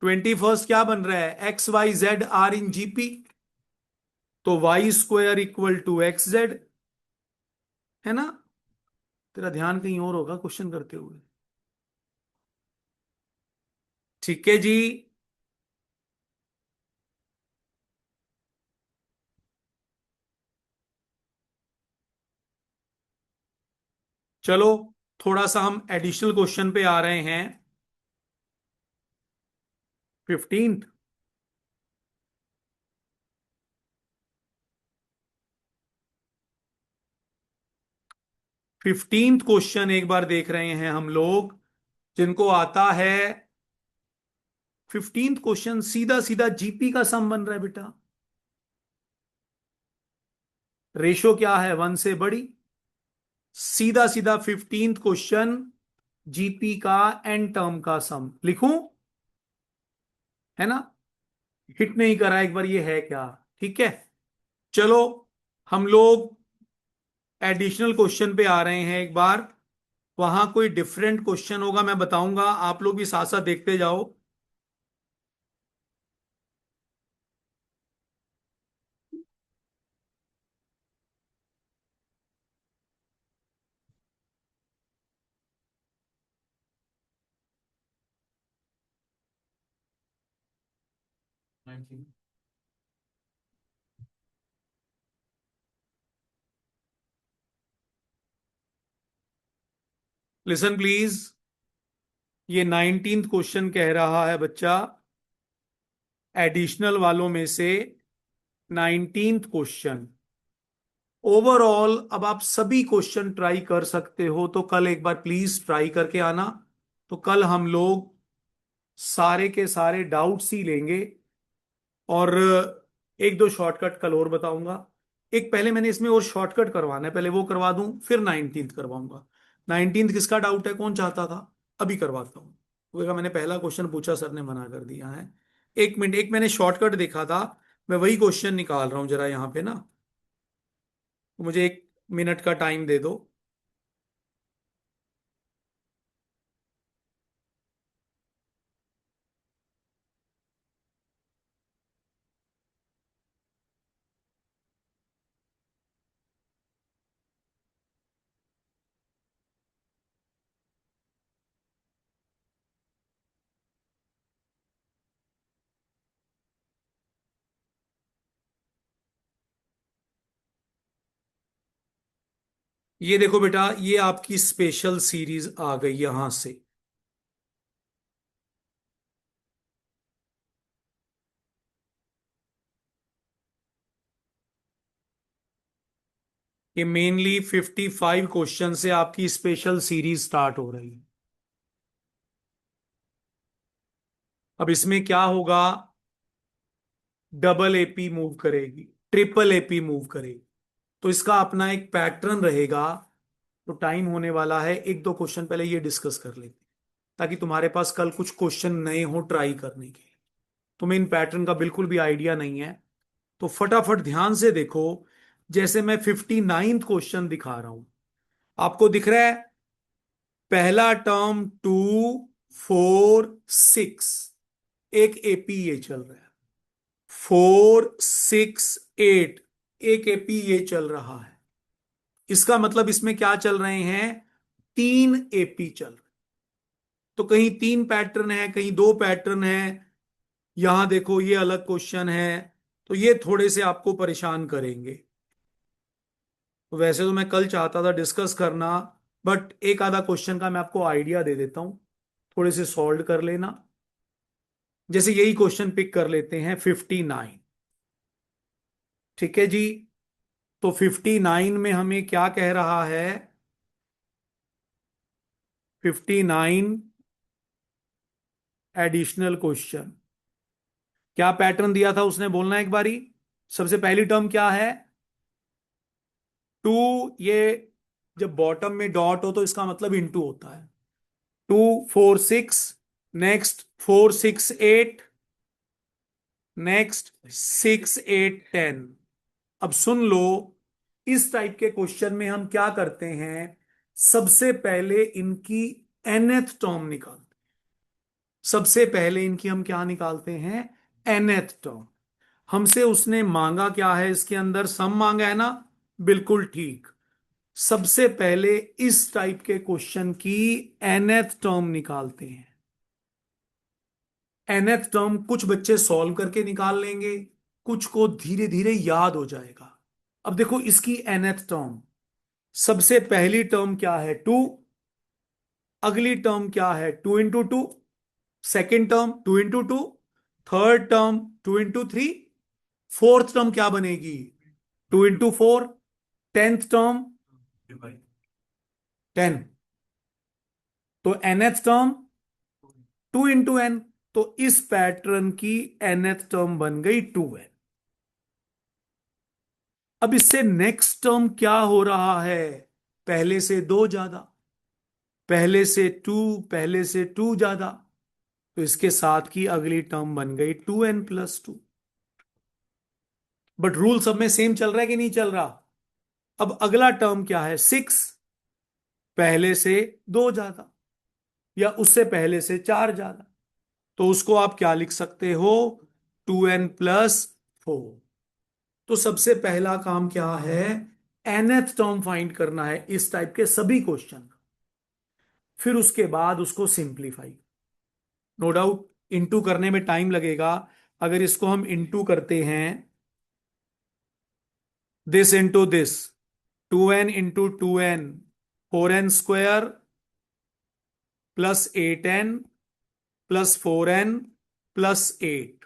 21 क्या बन रहा है, x Y Z are in GP, तो Y square equal to X Z, है ना। तेरा ध्यान कहीं और होगा क्वेश्चन करते हुए। ठीक है जी। चलो थोड़ा सा हम एडिशनल क्वेश्चन पे आ रहे हैं। 15th। 15th क्वेश्चन एक बार देख रहे हैं हम लोग, जिनको आता है। 15th क्वेश्चन सीधा सीधा जीपी का सम बन रहा है बेटा। रेशो क्या है, 1 से बड़ी। सीधा सीधा 15th क्वेश्चन जीपी का एन टर्म का सम लिखूं, है ना। हिट नहीं करा एक बार, ये है क्या। ठीक है। चलो हम लोग एडिशनल क्वेश्चन पे आ रहे हैं एक बार। वहां कोई डिफरेंट क्वेश्चन होगा मैं बताऊंगा, आप लोग भी साथ साथ देखते जाओ। Listen please. ये 19th क्वेश्चन कह रहा है बच्चा, एडिशनल वालों में से 19th क्वेश्चन। ओवरऑल अब आप सभी क्वेश्चन ट्राई कर सकते हो, तो कल एक बार प्लीज ट्राई करके आना। तो कल हम लोग सारे के सारे डाउट्स ही लेंगे, और एक दो शॉर्टकट कल और बताऊंगा। एक पहले मैंने इसमें और शॉर्टकट करवाना है, पहले वो करवा दूं फिर 19th करवाऊंगा। 19th किसका डाउट है, कौन चाहता था, अभी करवाता हूँ। वो कहा मैंने पहला क्वेश्चन पूछा, सर ने मना कर दिया है। एक मिनट, एक मैंने शॉर्टकट देखा था, मैं वही क्वेश्चन निकाल रहा हूँ जरा यहाँ पे ना। तो मुझे 1 मिनट का टाइम दे दो। ये देखो बेटा, ये आपकी स्पेशल सीरीज आ गई यहां से। ये मेनली 55 क्वेश्चन से आपकी स्पेशल सीरीज स्टार्ट हो रही है। अब इसमें क्या होगा, डबल एपी मूव करेगी, ट्रिपल एपी मूव करेगी, तो इसका अपना एक पैटर्न रहेगा। तो टाइम होने वाला है, एक दो क्वेश्चन पहले ये डिस्कस कर लेते हैं, ताकि तुम्हारे पास कल कुछ क्वेश्चन नए हो ट्राई करने के लिए। तुम्हें इन पैटर्न का बिल्कुल भी आइडिया नहीं है, तो फटाफट ध्यान से देखो। जैसे मैं 59th क्वेश्चन दिखा रहा हूं, आपको दिख रहा है, पहला टर्म 2, 4, 6, एक एपी ये चल रहा है। 4, 6, 8, एक एपी ये चल रहा है। इसका मतलब इसमें क्या चल रहे हैं, 3 एपी चल रहे। तो कहीं 3 पैटर्न है, कहीं 2 पैटर्न है। यहां देखो ये अलग क्वेश्चन है, तो ये थोड़े से आपको परेशान करेंगे। तो वैसे तो मैं कल चाहता था डिस्कस करना, बट एक आधा क्वेश्चन का मैं आपको आइडिया दे देता हूं, थोड़े से सॉल्व कर लेना। जैसे यही क्वेश्चन पिक कर लेते हैं, 59। ठीक है जी। तो 59 में हमें क्या कह रहा है, 59 एडिशनल क्वेश्चन। क्या पैटर्न दिया था उसने, बोलना एक बारी। सबसे पहली टर्म क्या है, 2। ये जब बॉटम में डॉट हो तो इसका मतलब इनटू होता है। 2, 4, 6, नेक्स्ट 4, 6, 8, नेक्स्ट 6, 8, 10। अब सुन लो, इस टाइप के क्वेश्चन में हम क्या करते हैं, सबसे पहले इनकी nth टर्म निकालते हैं। सबसे पहले इनकी हम क्या निकालते हैं, nth टर्म। हमसे उसने मांगा क्या है, इसके अंदर सम मांगा है ना, बिल्कुल ठीक। सबसे पहले इस टाइप के क्वेश्चन की nth टर्म निकालते हैं। nth टर्म कुछ बच्चे सॉल्व करके निकाल लेंगे, कुछ को धीरे धीरे याद हो जाएगा। अब देखो इसकी nth टर्म, सबसे पहली टर्म क्या है, 2। अगली टर्म क्या है, 2 × 2। Second term 2 × 2। Third term 2 × 3। Fourth term क्या बनेगी, 2 × 4। Tenth term 10। तो nth टर्म 2 × n। तो इस पैटर्न की nth टर्म बन गई 2n। अब इससे नेक्स्ट टर्म क्या हो रहा है, पहले से 2 ज्यादा, पहले से 2, पहले से 2 ज्यादा। तो इसके साथ की अगली टर्म बन गई 2n + 2। बट रूल सब में सेम चल रहा है कि नहीं चल रहा। अब अगला टर्म क्या है, 6। पहले से 2 ज्यादा या उससे पहले से 4 ज्यादा। तो उसको आप क्या लिख सकते हो, 2n + 4। तो सबसे पहला काम क्या है, nth टर्म फाइंड करना है इस टाइप के सभी क्वेश्चन। फिर उसके बाद उसको सिंप्लीफाई, नो डाउट इनटू करने में टाइम लगेगा। अगर इसको हम इनटू करते हैं, this × 2n × 2n, 4n² + 8n + 4n + 8।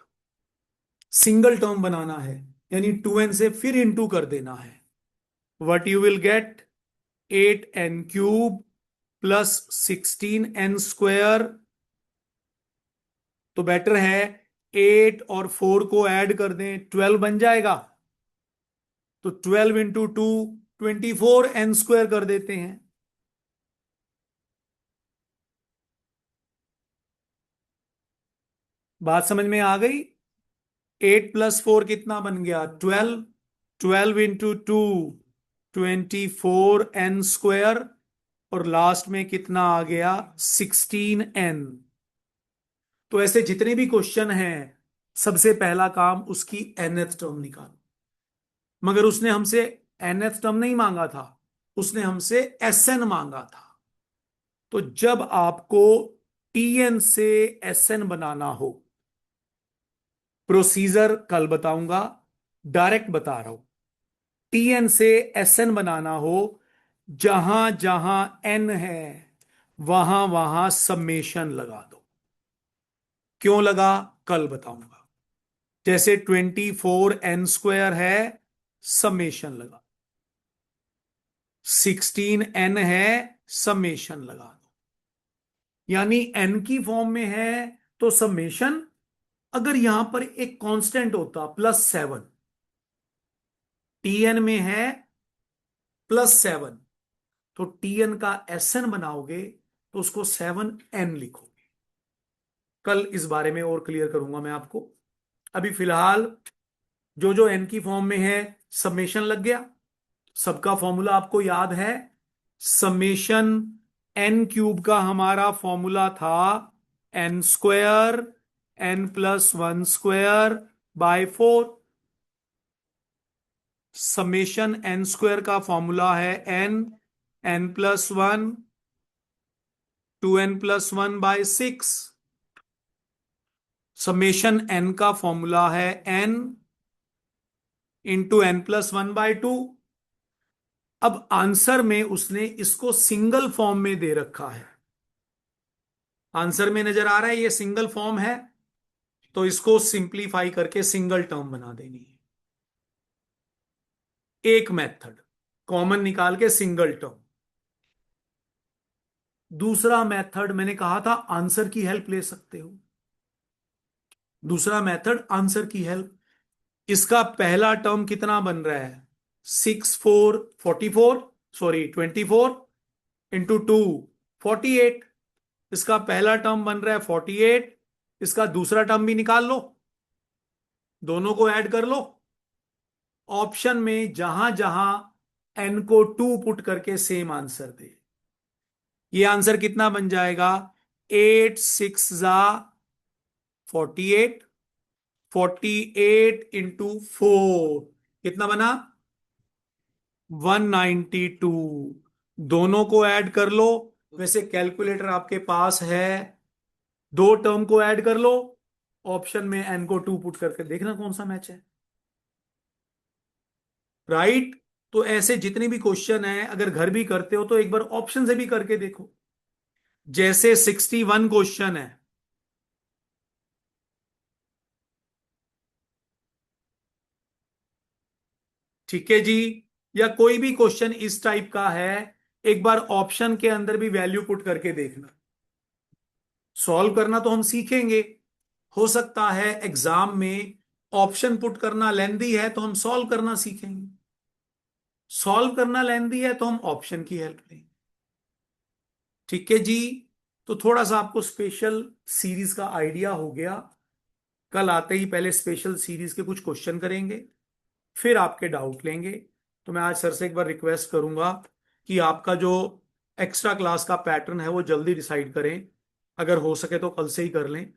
Single term बनाना है, यानी 2n से फिर इंटू कर देना है। What you will gate, 8n³ + 16n²। तो बेटर है 8 और 4 को ऐड कर दें, 12 बन जाएगा। तो 12 × 2 24n² कर देते हैं। बात समझ में आ गई। 8 + 4 कितना बन गया, 12। 12 × 2 24n²। और लास्ट में कितना आ गया, 16n। तो ऐसे जितने भी क्वेश्चन हैं, सबसे पहला काम उसकी nth टर्म निकालो। मगर उसने हमसे nth टर्म नहीं मांगा था, उसने हमसे sn मांगा था। तो जब आपको tn से sn बनाना हो, प्रोसीजर कल बताऊंगा, डायरेक्ट बता रहा हूं। टीएन से एसएन बनाना हो, जहां जहां एन है वहां वहां समेशन लगा दो। क्यों लगा, कल बताऊंगा। जैसे 24n² है, समेशन लगा। 16n है, समेशन लगा दो। यानी n की फॉर्म में है तो समेशन। अगर यहां पर एक कांस्टेंट होता +7, टीएन में है +7, तो टीएन का एसएन बनाओगे तो उसको 7n लिखोगे। कल इस बारे में और क्लियर करूंगा मैं आपको। अभी फिलहाल जो जो एन की फॉर्म में है, समेशन लग गया। सबका फॉर्मूला आपको याद है, समेशन n³ का हमारा फॉर्मूला था n², n + 1² / 4। समेशन n² का फॉर्मूला है n+1, 2n + 1/6। समेशन n का फॉर्मूला है n × n+1/2। अब आंसर में उसने इसको सिंगल फॉर्म में दे रखा है। आंसर में नजर आ रहा है ये सिंगल फॉर्म है, तो इसको सिंप्लीफाई करके सिंगल टर्म बना देनी है। एक मेथड कॉमन निकाल के सिंगल टर्म। दूसरा मेथड मैंने कहा था आंसर की हेल्प ले सकते हो। दूसरा मेथड आंसर की हेल्प। इसका पहला टर्म कितना बन रहा है, 6 4 44, सॉरी 24 × 2 48। इसका पहला टर्म बन रहा है 48। इसका दूसरा टर्म भी निकाल लो, दोनों को ऐड कर लो। ऑप्शन में जहां जहां n को 2 पुट करके सेम आंसर दे। ये आंसर कितना बन जाएगा, 8 6 ज़ा 48, 48 इंटू 4 कितना बना? 192। दोनों को ऐड कर लो। वैसे कैलकुलेटर आपके पास है, दो टर्म को ऐड कर लो, ऑप्शन में एन को 2 पुट करके देखना कौन सा मैच है। राइट। तो ऐसे जितने भी क्वेश्चन हैं, अगर घर भी करते हो तो एक बार ऑप्शन से भी करके देखो। जैसे 61 क्वेश्चन है, ठीक है जी, या कोई भी क्वेश्चन इस टाइप का है, एक बार ऑप्शन के अंदर भी वैल्यू पुट करके देखना। सॉल्व करना तो हम सीखेंगे। हो सकता है एग्जाम में ऑप्शन पुट करना लेंदी है तो हम सॉल्व करना सीखेंगे, सॉल्व करना लेंदी है तो हम ऑप्शन की हेल्प लेंगे। ठीक है जी। तो थोड़ा सा आपको स्पेशल सीरीज का आइडिया हो गया। कल आते ही पहले स्पेशल सीरीज के कुछ क्वेश्चन करेंगे, फिर आपके डाउट लेंगे। तो मैं आज सर से एक बार रिक्वेस्ट करूंगा कि आपका जो एक्स्ट्रा क्लास का पैटर्न है वो जल्दी डिसाइड करें, अगर हो सके तो कल से ही कर लें।